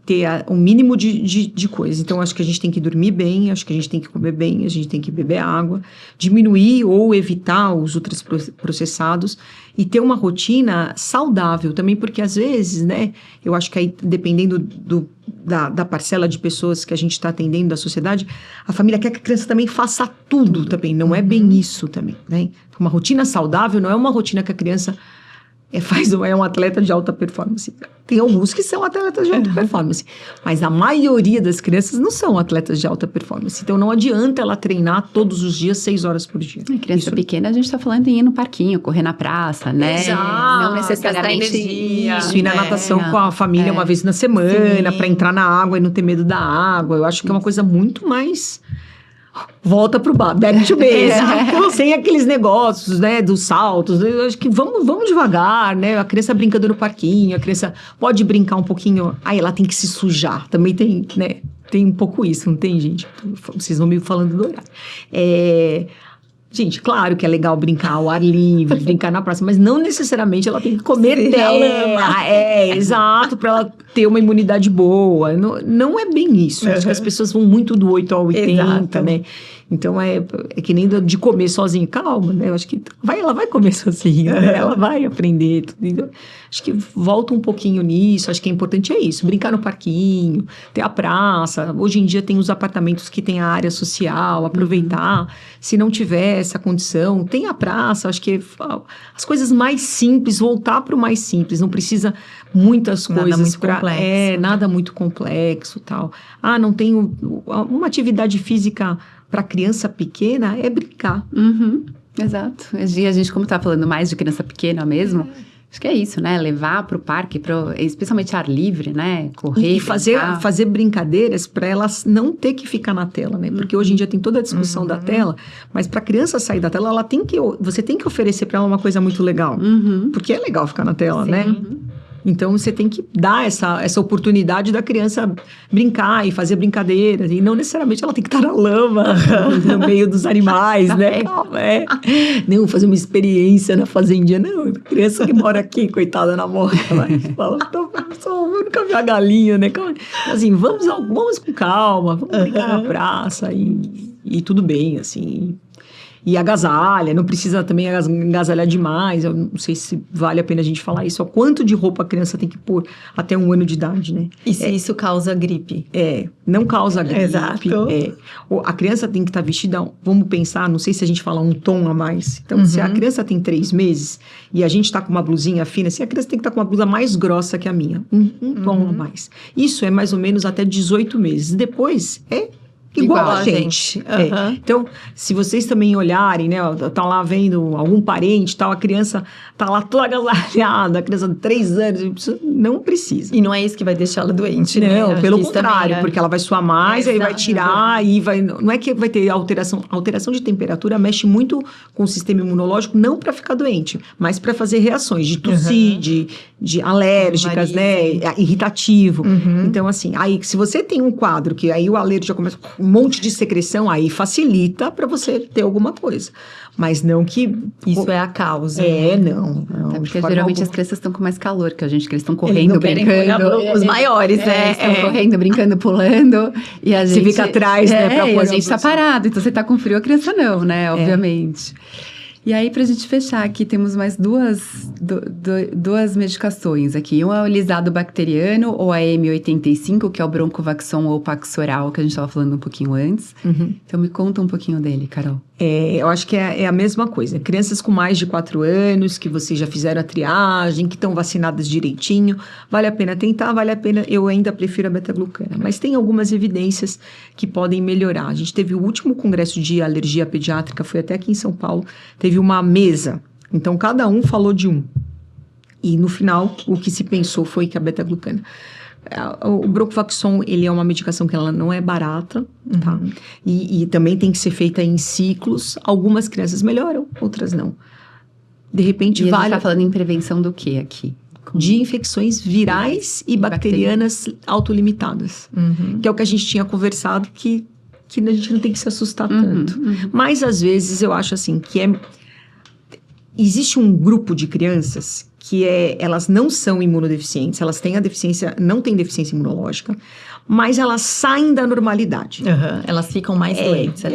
ter o mínimo de coisas. Então, acho que a gente tem que dormir bem, acho que a gente tem que comer bem, a gente tem que beber água, diminuir ou evitar os ultraprocessados e ter uma rotina saudável também, porque às vezes, né, eu acho que aí, dependendo da parcela de pessoas que a gente está atendendo da sociedade, a família quer que a criança também faça tudo também, não é bem isso também, né? Uma rotina saudável não é uma rotina que a criança é um atleta de alta performance. Tem alguns que são atletas de alta performance, mas a maioria das crianças não são atletas de alta performance. Então, não adianta ela treinar todos os dias, 6 horas por dia. Criança pequena, a gente está falando em ir no parquinho, correr na praça, né? Exato. Não necessariamente isso. Ir na natação com a família uma vez na semana, para entrar na água e não ter medo da água. Eu acho que é uma coisa muito mais... Volta pro back to basics, sem aqueles negócios, né, dos saltos. Eu acho que vamos devagar, né? A criança brincando no parquinho, a criança pode brincar um pouquinho, aí ela tem que se sujar. Também tem, né? Tem um pouco isso, não tem, gente? Vocês vão me falando do horário. Gente, claro que é legal brincar ao ar livre, brincar na praça, mas não necessariamente ela tem que comer lama. Exato, para ela ter uma imunidade boa. Não é bem isso. Acho que as pessoas vão muito do 8 ao 80, né? Então, é que nem de comer sozinho. Calma, né? Eu acho que ela vai comer sozinha, né? Ela vai aprender. Tudo. Então, acho que volta um pouquinho nisso. Acho que é importante isso. Brincar no parquinho, ter a praça. Hoje em dia tem os apartamentos que tem a área social, aproveitar. Se não tiver essa condição, tem a praça. Acho que as coisas mais simples, voltar para o mais simples. Não precisa muitas coisas. Nada muito complexo. Nada muito complexo, tal. Não tenho uma atividade física para criança pequena é brincar. Exato. E a gente, como tá falando mais de criança pequena mesmo, acho que é isso, né? Levar para o parque, especialmente ar livre, né? Correr, e fazer brincadeiras para elas não ter que ficar na tela, né? Porque hoje em dia tem toda a discussão da tela, mas para a criança sair da tela, você tem que oferecer para ela uma coisa muito legal. Porque é legal ficar na tela, Sim. né? Então, você tem que dar essa oportunidade da criança brincar e fazer brincadeiras. E não necessariamente ela tem que estar na lama, no meio dos animais, né? Não, fazer uma experiência na fazendinha. Não, a criança que mora aqui, coitada, na morte. Ela fala, eu nunca vi a galinha, né? Assim, vamos com calma, vamos brincar na praça e tudo bem, assim. E agasalha, não precisa também agasalhar demais. Eu não sei se vale a pena a gente falar isso. O quanto de roupa a criança tem que pôr até 1 ano de idade, né? E se isso causa gripe? Não causa gripe. Exato. A criança tem que estar vestida, vamos pensar, não sei se a gente fala um tom a mais. Então, se a criança tem 3 meses e a gente está com uma blusinha fina, assim, a criança tem que estar com uma blusa mais grossa que a minha. Um tom a mais. Isso é mais ou menos até 18 meses. Depois, igual a gente. Então, se vocês também olharem, né, tá lá vendo algum parente, tal, a criança tá lá toda agasalhada, a criança de 3 anos, não precisa. E não é isso que vai deixar ela doente, né? Não, pelo contrário, porque ela vai suar mais, aí vai tirar, e vai... Não é que vai ter alteração. A alteração de temperatura mexe muito com o sistema imunológico, não para ficar doente, mas para fazer reações de tossir, de alérgicas, né, irritativo. Então, assim, aí se você tem um quadro que aí o alérgico já começa um monte de secreção, aí facilita para você ter alguma coisa. Mas não que... Isso é a causa. Não. É porque geralmente as crianças estão com mais calor que a gente, que eles estão correndo, brincando. Os maiores, né? Estão correndo, brincando, pulando. E a gente... Você fica atrás, né? Pra e a gente tá parado. Então, você tá com frio, a criança não, né? Obviamente. E aí, pra gente fechar aqui, temos mais duas medicações aqui. Um é o lisado bacteriano, ou a M85, que é o Broncovaxon ou Paxoral, que a gente estava falando um pouquinho antes. Então, me conta um pouquinho dele, Carol. Eu acho que é a mesma coisa. Crianças com mais de 4 anos, que vocês já fizeram a triagem, que estão vacinadas direitinho, vale a pena tentar, vale a pena. Eu ainda prefiro a beta-glucana, mas tem algumas evidências que podem melhorar. A gente teve o último congresso de alergia pediátrica, foi até aqui em São Paulo, teve uma mesa, então cada um falou de um. E no final, o que se pensou foi que a beta-glucana... O Broncovaxon, ele é uma medicação que ela não é barata, tá? E também tem que ser feita em ciclos. Algumas crianças melhoram, outras não. De repente, a gente tá falando em prevenção do que aqui? De infecções virais e bacterianas autolimitadas. Que é o que a gente tinha conversado, que a gente não tem que se assustar tanto. Mas, às vezes, eu acho assim, existe um grupo de crianças que elas não são imunodeficientes, elas têm não têm deficiência imunológica, mas elas saem da normalidade. Elas ficam mais doentes. Né?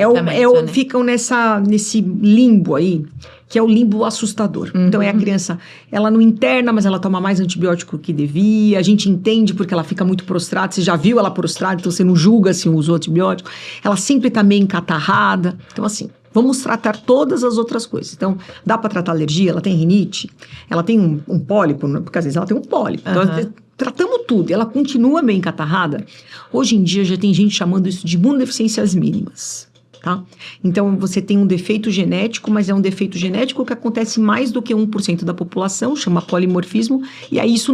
Ficam nesse limbo aí, que é o limbo assustador. Então, a criança, ela não interna, mas ela toma mais antibiótico que devia, a gente entende porque ela fica muito prostrada, você já viu ela prostrada, então você não julga se usou antibiótico, ela sempre tá meio encatarrada, então assim... Vamos tratar todas as outras coisas. Então, dá para tratar alergia, ela tem rinite, ela tem um pólipo, porque às vezes ela tem um pólipo. Então, tratamos tudo, ela continua meio encatarrada. Hoje em dia já tem gente chamando isso de imunodeficiências mínimas, tá? Então, você tem um defeito genético, mas é um defeito genético que acontece mais do que 1% da população, chama polimorfismo, e aí isso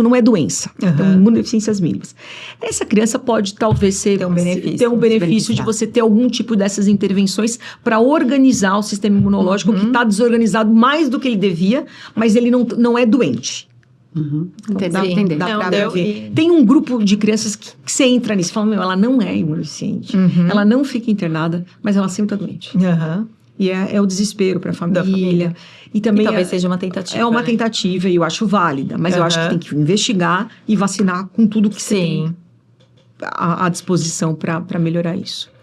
não é doença. Então, imunodeficiências mínimas. Essa criança pode talvez ter um benefício de você ter algum tipo dessas intervenções para organizar o sistema imunológico que está desorganizado mais do que ele devia, mas ele não é doente. Entender. Dá pra ver. Tem um grupo de crianças que você entra nisso e fala, ela não é imunodeficiente. Ela não fica internada, mas ela sempre está doente. E é o desespero para a família. E também talvez seja uma tentativa. É uma tentativa e eu acho válida. Mas eu acho que tem que investigar e vacinar com tudo que você tem à disposição para melhorar isso.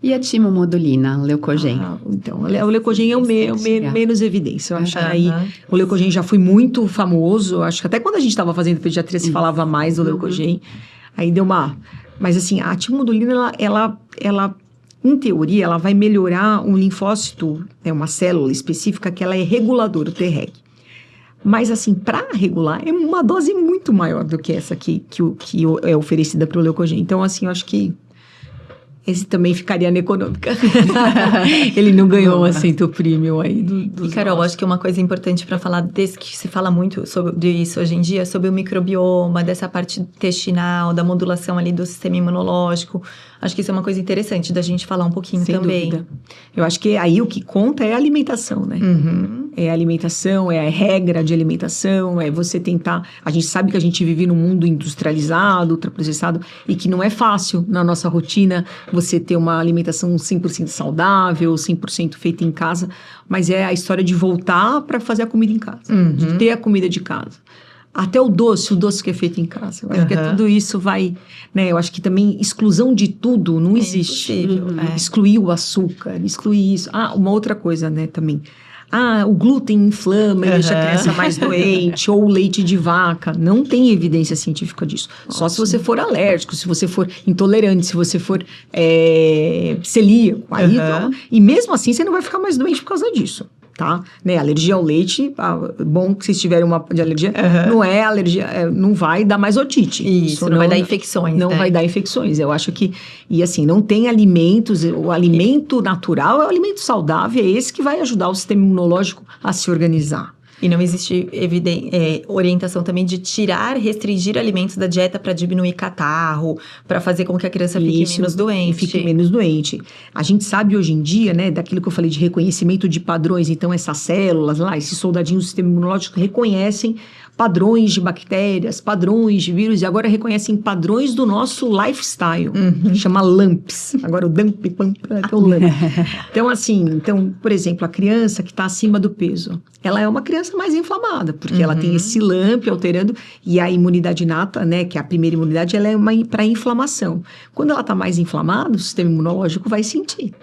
E a timomodulina, leucogen? Então, o leucogen é o menos evidência. Eu acho que aí o leucogen já foi muito famoso. Eu acho que até quando a gente estava fazendo pediatria se falava mais do leucogen. Aí deu uma... Mas assim, a timomodulina, ela em teoria, ela vai melhorar um linfócito, uma célula específica que ela é reguladora, o Treg. Mas assim, para regular, é uma dose muito maior do que essa que é oferecida para o leucogen. Então, assim, eu acho que esse também ficaria na econômica. Ele não ganhou o assento premium aí dos E, Carol, acho que uma coisa importante para falar desse, que se fala muito sobre isso hoje em dia, sobre o microbioma, dessa parte intestinal, da modulação ali do sistema imunológico. Acho que isso é uma coisa interessante da gente falar um pouquinho Sem também. dúvida. Eu acho que aí o que conta é a alimentação, né? É a alimentação, é a regra de alimentação, é você tentar... A gente sabe que a gente vive num mundo industrializado, ultraprocessado, e que não é fácil na nossa rotina você ter uma alimentação 100% saudável, 100% feita em casa, mas é a história de voltar para fazer a comida em casa, de ter a comida de casa. Até o doce que é feito em casa. Eu acho que tudo isso vai... Né, eu acho que também exclusão de tudo não existe. Excluir o açúcar, excluir isso. Uma outra coisa, né, também. O glúten inflama e deixa a criança mais doente, ou o leite de vaca. Não tem evidência científica disso. Só se você for alérgico, se você for intolerante, se você for celíaco. Aí, então, e mesmo assim, você não vai ficar mais doente por causa disso. Tá? Né? Alergia ao leite, bom que vocês tiverem uma de alergia, não é alergia, não vai dar mais otite. Isso, não vai dar infecções. Não vai dar infecções. Eu acho que, e assim, não tem alimentos, o alimento natural é o alimento saudável, é esse que vai ajudar o sistema imunológico a se organizar. E não existe orientação também de restringir alimentos da dieta para diminuir catarro, para fazer com que a criança fique menos doente. Fique menos doente. A gente sabe hoje em dia, né, daquilo que eu falei de reconhecimento de padrões, então essas células lá, esses soldadinhos do sistema imunológico reconhecem padrões de bactérias, padrões de vírus, e agora reconhecem padrões do nosso lifestyle, que chama LAMPs. Agora o DAMP, que é o LAMP. Então, assim, por exemplo, a criança que está acima do peso, ela é uma criança mais inflamada, porque ela tem esse LAMP alterando, e a imunidade inata, né, que é a primeira imunidade, ela é para inflamação. Quando ela está mais inflamada, o sistema imunológico vai sentir.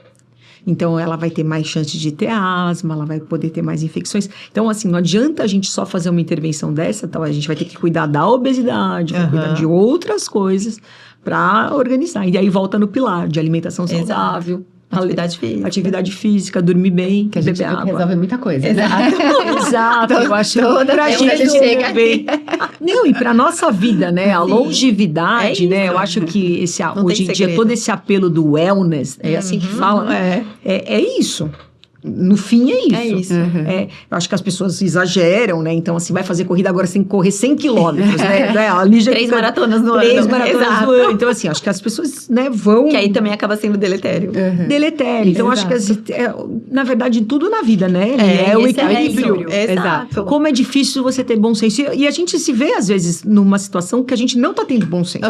Então, ela vai ter mais chance de ter asma, ela vai poder ter mais infecções. Então, assim, não adianta a gente só fazer uma intervenção dessa, então a gente vai ter que cuidar da obesidade, cuidar de outras coisas para organizar. E aí volta no pilar de alimentação saudável. Atividade física, dormir bem, que a gente beber água. Resolve muita coisa. Exato. Eu acho que pra gente chega bem. Não, e pra nossa vida, né? A longevidade, né? Eu acho que hoje em dia todo esse apelo do wellness, é assim que fala, é isso. No fim, é isso. Eu acho que as pessoas exageram, né? Então, assim, vai fazer corrida, agora você tem que correr 100 quilômetros, né? A Lígia 3 maratonas no ano. 3 maratonas no ano. Então, assim, acho que as pessoas, né, vão... Que aí também acaba sendo deletério. Deletério. Então, acho que, na verdade, tudo na vida, né? É o equilíbrio. Exato. Como é difícil você ter bom senso. E a gente se vê, às vezes, numa situação que a gente não tá tendo bom senso.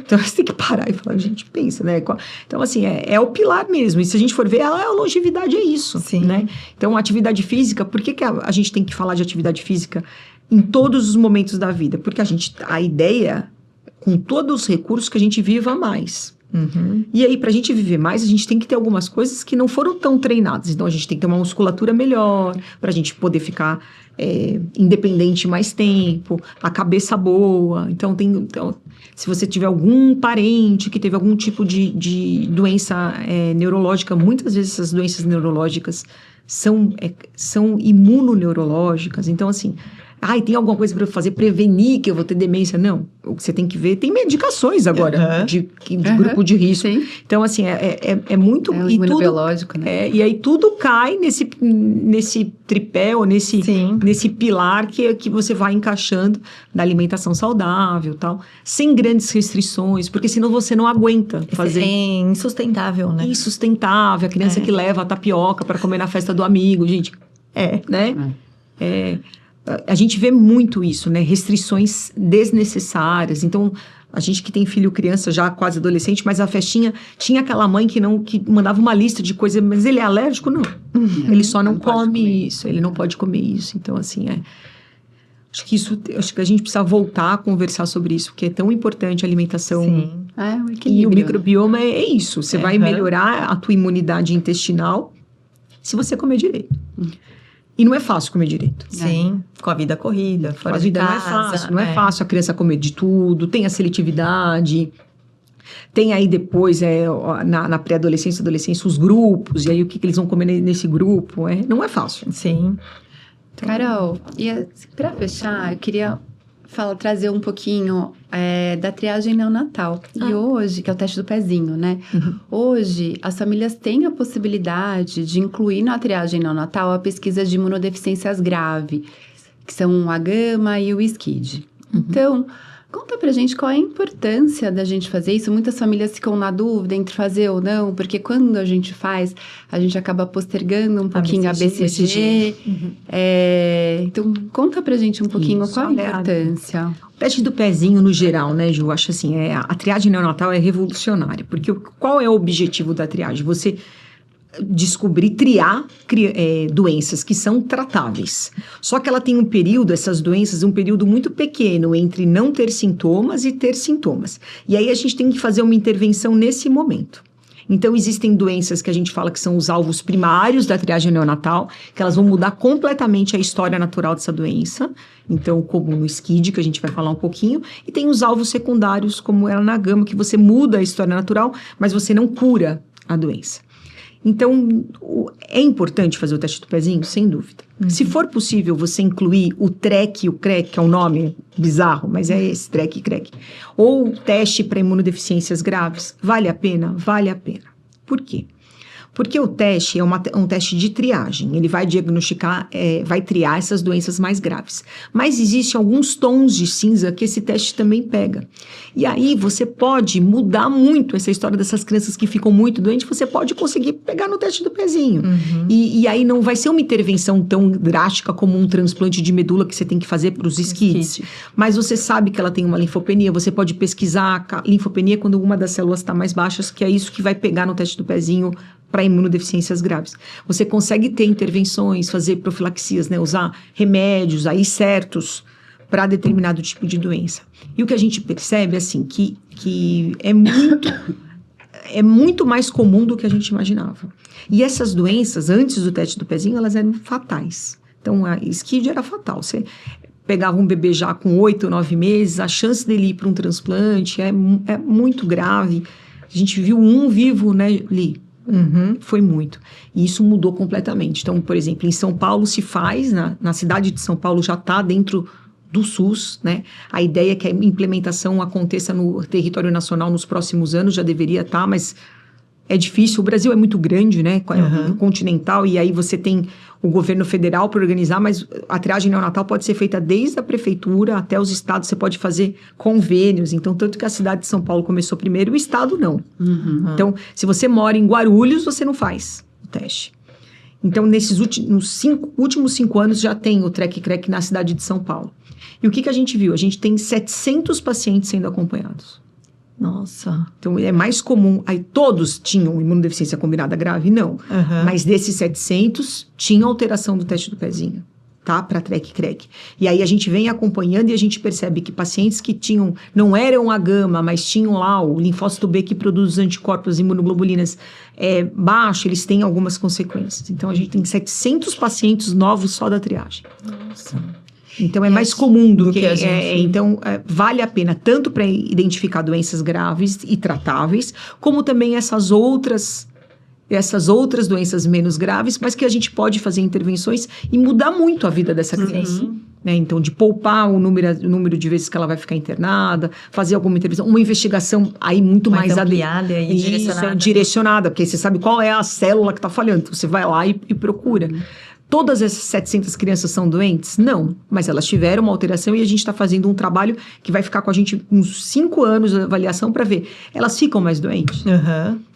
Então, você tem que parar e falar, gente, pensa, né? Então, assim, é o pilar mesmo. E se a gente for ver, a longevidade é isso. Sim. Né? Então, atividade física, por que a gente tem que falar de atividade física em todos os momentos da vida? Porque a ideia, com todos os recursos, que a gente viva mais. E aí, para a gente viver mais, a gente tem que ter algumas coisas que não foram tão treinadas. Então, a gente tem que ter uma musculatura melhor, para a gente poder ficar independente mais tempo, a cabeça boa. Então, se você tiver algum parente que teve algum tipo de doença neurológica, muitas vezes essas doenças neurológicas são imunoneurológicas. Então, assim, tem alguma coisa para eu fazer, prevenir que eu vou ter demência? Não. O que você tem que ver, tem medicações agora de grupo de risco. Sim. Então, assim, é muito... É um imunobiológico, né? E aí tudo cai nesse tripé ou nesse pilar que você vai encaixando da alimentação saudável e tal, sem grandes restrições, porque senão você não aguenta fazer. É insustentável, né? Insustentável. A criança que leva a tapioca para comer na festa do amigo, gente. Né? A gente vê muito isso, né? Restrições desnecessárias. Então, a gente que tem filho criança já quase adolescente, mas a festinha tinha aquela mãe que mandava uma lista de coisas, mas ele é alérgico? Não. Ele só não come isso, ele não pode comer isso. Então, assim, acho que a gente precisa voltar a conversar sobre isso, porque é tão importante a alimentação O E equilíbrio. o microbioma é isso. Você vai melhorar a tua imunidade intestinal se você comer direito. E não é fácil comer direito. Sim, com a vida corrida, fora de casa. Não é fácil, não é fácil a criança comer de tudo, tem a seletividade, tem aí depois, na pré-adolescência, adolescência, os grupos, e aí o que eles vão comer nesse grupo, não é fácil. Sim. Então... Carol, e para fechar, eu queria trazer um pouquinho da triagem neonatal. E hoje, que é o teste do pezinho, né? Hoje, as famílias têm a possibilidade de incluir na triagem neonatal a pesquisa de imunodeficiências graves, que são a gama e o SCID. Então, conta pra gente qual é a importância da gente fazer isso. Muitas famílias ficam na dúvida entre fazer ou não, porque quando a gente faz, a gente acaba postergando um pouquinho a BCG. Então, conta pra gente um pouquinho qual a importância. O teste do pezinho, no geral, né, Ju? Acho assim, a triagem neonatal é revolucionária, porque qual é o objetivo da triagem? Você descobrir, triar doenças que são tratáveis. Só que ela tem essas doenças, um período muito pequeno entre não ter sintomas e ter sintomas. E aí a gente tem que fazer uma intervenção nesse momento. Então, existem doenças que a gente fala que são os alvos primários da triagem neonatal, que elas vão mudar completamente a história natural dessa doença. Então, como no SCID, que a gente vai falar um pouquinho. E tem os alvos secundários, como era na gama, que você muda a história natural, mas você não cura a doença. Então, é importante fazer o teste do pezinho? Sem dúvida. Se for possível você incluir o TREC e o CREC, que é um nome bizarro, mas é esse, TREC e CREC, ou teste para imunodeficiências graves, vale a pena? Vale a pena. Por quê? Porque o teste é um teste de triagem, ele vai diagnosticar, vai triar essas doenças mais graves. Mas existem alguns tons de cinza que esse teste também pega. E aí você pode mudar muito essa história dessas crianças que ficam muito doentes, você pode conseguir pegar no teste do pezinho. E aí não vai ser uma intervenção tão drástica como um transplante de medula que você tem que fazer para os SCIDs. Mas você sabe que ela tem uma linfopenia, você pode pesquisar a linfopenia quando uma das células está mais baixas, que é isso que vai pegar no teste do pezinho para imunodeficiências graves. Você consegue ter intervenções, fazer profilaxias, né? Usar remédios aí certos para determinado tipo de doença. E o que a gente percebe, assim, que é muito mais comum do que a gente imaginava. E essas doenças, antes do teste do pezinho, elas eram fatais. Então, a SCID era fatal. Você pegava um bebê já com 8, 9 meses, a chance dele ir para um transplante é muito grave. A gente viu um vivo, né, Li? Foi muito. E isso mudou completamente. Então, por exemplo, em São Paulo se faz, na cidade de São Paulo já está dentro do SUS, né? A ideia é que a implementação aconteça no território nacional nos próximos anos, já deveria estar, mas é difícil. O Brasil é muito grande, né? Continental, e aí você tem o governo federal para organizar, mas a triagem neonatal pode ser feita desde a prefeitura até os estados, você pode fazer convênios. Então, tanto que a cidade de São Paulo começou primeiro, o estado não. Então, se você mora em Guarulhos, você não faz o teste. Então, nesses últimos 5 anos, já tem o TREC e CREC na cidade de São Paulo. E o que a gente viu? A gente tem 700 pacientes sendo acompanhados. Nossa. Então, é mais comum. Aí, todos tinham imunodeficiência combinada grave? Não. Mas desses 700, tinha alteração do teste do pezinho, tá? Para TREC e CREC. E aí, a gente vem acompanhando e a gente percebe que pacientes que não eram a gama, mas tinham lá o linfócito B que produz os anticorpos, imunoglobulinas baixo, eles têm algumas consequências. Então, a gente tem 700 pacientes novos só da triagem. Nossa. Então, é mais comum do que a gente... Então, vale a pena tanto para identificar doenças graves e tratáveis, como também essas outras doenças menos graves, mas que a gente pode fazer intervenções e mudar muito a vida dessa criança. Né? Então, de poupar o número de vezes que ela vai ficar internada, fazer alguma intervenção, uma investigação aí muito mais ampliada e direcionada. Direcionada, porque você sabe qual é a célula que está falhando. Então, você vai lá e procura. Todas essas 700 crianças são doentes? Não, mas elas tiveram uma alteração e a gente está fazendo um trabalho que vai ficar com a gente uns 5 anos de avaliação para ver. Elas ficam mais doentes?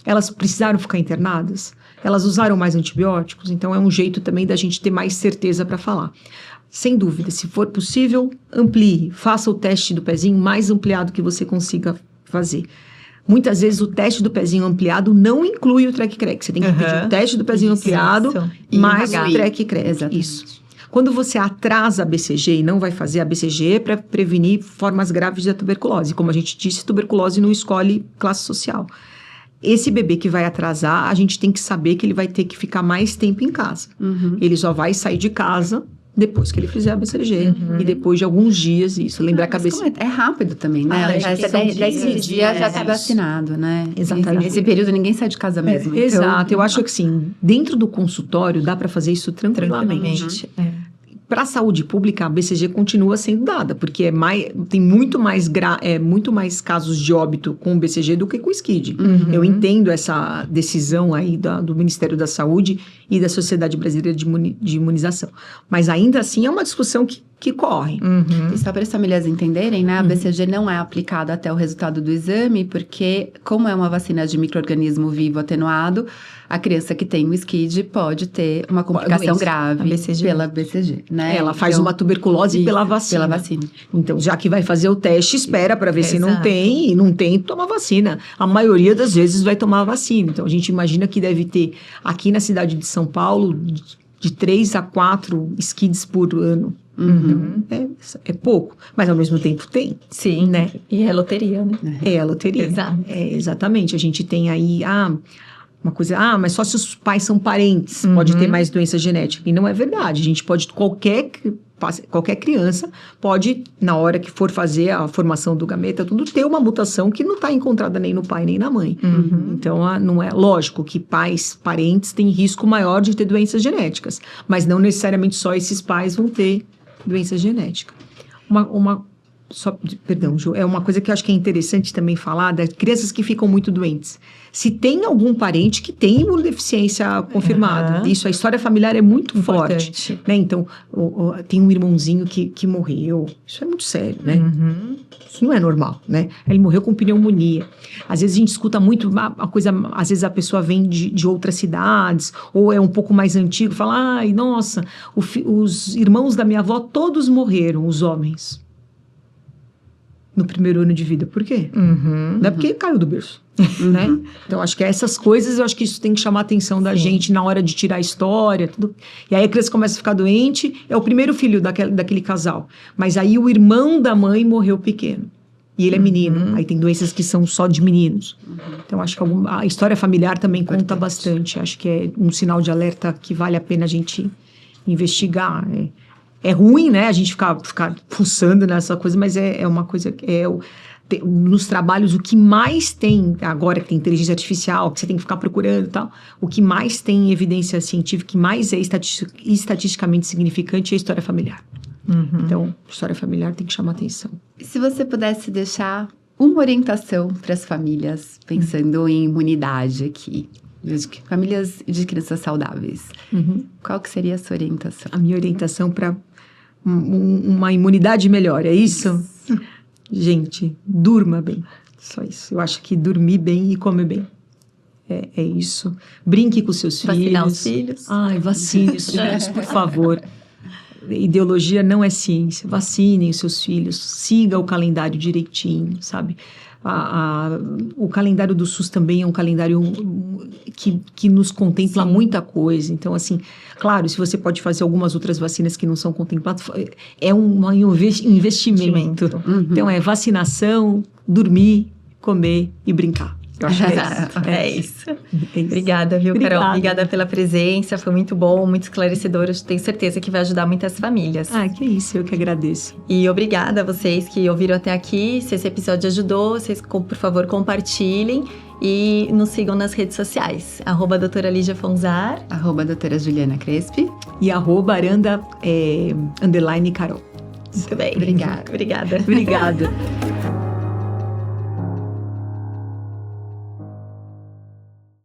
Elas precisaram ficar internadas? Elas usaram mais antibióticos? Então, é um jeito também da gente ter mais certeza para falar. Sem dúvida, se for possível, amplie. Faça o teste do pezinho mais ampliado que você consiga fazer. Muitas vezes o teste do pezinho ampliado não inclui o TREC e CREC. Você tem que pedir o teste do pezinho ampliado mais o TREC e CREC. Exatamente. Isso. Quando você atrasa a BCG e não vai fazer a BCG para prevenir formas graves da tuberculose. Como a gente disse, tuberculose não escolhe classe social. Esse bebê que vai atrasar, a gente tem que saber que ele vai ter que ficar mais tempo em casa. Ele só vai sair de casa depois que ele fizer a BCG. E depois de alguns dias, isso. Lembrar que a BCG... É rápido também, né? São 10 dias já tá vacinado, né? Exatamente. Nesse período ninguém sai de casa mesmo. Então... Exato. Eu acho que, assim, dentro do consultório, dá para fazer isso tranquilamente. Para a saúde pública, a BCG continua sendo dada, porque tem muito mais casos de óbito com o BCG do que com o SCID. Eu entendo essa decisão aí do Ministério da Saúde e da Sociedade Brasileira de Imunização. Mas ainda assim é uma discussão que corre. E só para as famílias entenderem, né? A BCG não é aplicada até o resultado do exame, porque como é uma vacina de micro-organismo vivo atenuado, a criança que tem o SCID pode ter uma complicação grave pela BCG, né? Ela faz uma tuberculose pela vacina. Então, já que vai fazer o teste, espera para ver se não tem, e não tem, toma vacina. A maioria das vezes vai tomar a vacina. Então, a gente imagina que deve ter, aqui na cidade de São Paulo, de 3 a 4 SCIDs por ano. É pouco, mas ao mesmo tempo tem. Sim, né? E é loteria, né? É a loteria. Exato. Exatamente. A gente tem aí, uma coisa, mas só se os pais são parentes pode ter mais doença genética. E não é verdade. A gente pode, qualquer criança pode, na hora que for fazer a formação do gameta, tudo ter uma mutação que não está encontrada nem no pai nem na mãe. Então, não é lógico que parentes têm risco maior de ter doenças genéticas, mas não necessariamente só esses pais vão ter doença genética. Perdão, Ju, é uma coisa que eu acho que é interessante também falar das crianças que ficam muito doentes. Se tem algum parente que tem imunodeficiência confirmada, isso, a história familiar é muito forte, né? Então, tem um irmãozinho que morreu, isso é muito sério, né? Isso não é normal, né? Ele morreu com pneumonia. Às vezes a gente escuta muito a coisa, às vezes a pessoa vem de outras cidades, ou é um pouco mais antigo, fala, nossa, os irmãos da minha avó todos morreram, os homens. No primeiro ano de vida. Por quê? Não é porque caiu do berço, né? Então, acho que essas coisas, eu acho que isso tem que chamar a atenção da gente na hora de tirar a história, tudo. E aí a criança começa a ficar doente, é o primeiro filho daquele casal. Mas aí o irmão da mãe morreu pequeno. E ele é menino. Aí tem doenças que são só de meninos. Então, acho que a história familiar também conta bastante. Acho que é um sinal de alerta que vale a pena a gente investigar, É ruim, né, a gente ficar fuçando nessa coisa, mas é uma coisa que nos trabalhos, o que mais tem, agora que tem inteligência artificial, que você tem que ficar procurando e tal, o que mais tem evidência científica, que mais é estatisticamente significante é a história familiar. Então, história familiar tem que chamar atenção. Se você pudesse deixar uma orientação para as famílias, pensando em imunidade aqui, famílias de crianças saudáveis, qual que seria a sua orientação? A minha orientação para uma imunidade melhor, é isso? Gente, durma bem, só isso. Eu acho que dormir bem e comer bem. É isso. Brinque com seus Vacinar os filhos. Vacine os filhos, por favor. Ideologia não é ciência. Vacinem os seus filhos. Siga o calendário direitinho, sabe? O calendário do SUS também é um calendário que nos contempla muita coisa. Então, assim, claro, se você pode fazer algumas outras vacinas que não são contempladas, é um investimento. Então, é vacinação, dormir, comer e brincar. Eu acho que é isso. Obrigada, viu, Carol? Obrigada pela presença, foi muito bom, muito esclarecedor. Eu tenho certeza que vai ajudar muitas famílias. Que isso, eu que agradeço. E obrigada a vocês que ouviram até aqui. Se esse episódio ajudou, vocês, por favor, compartilhem e nos sigam nas redes sociais. @doutora Lígia Fonzar. @doutora Juliana Crespi. E @aranda_Carol. Muito bem. Obrigada. Obrigada. Obrigada.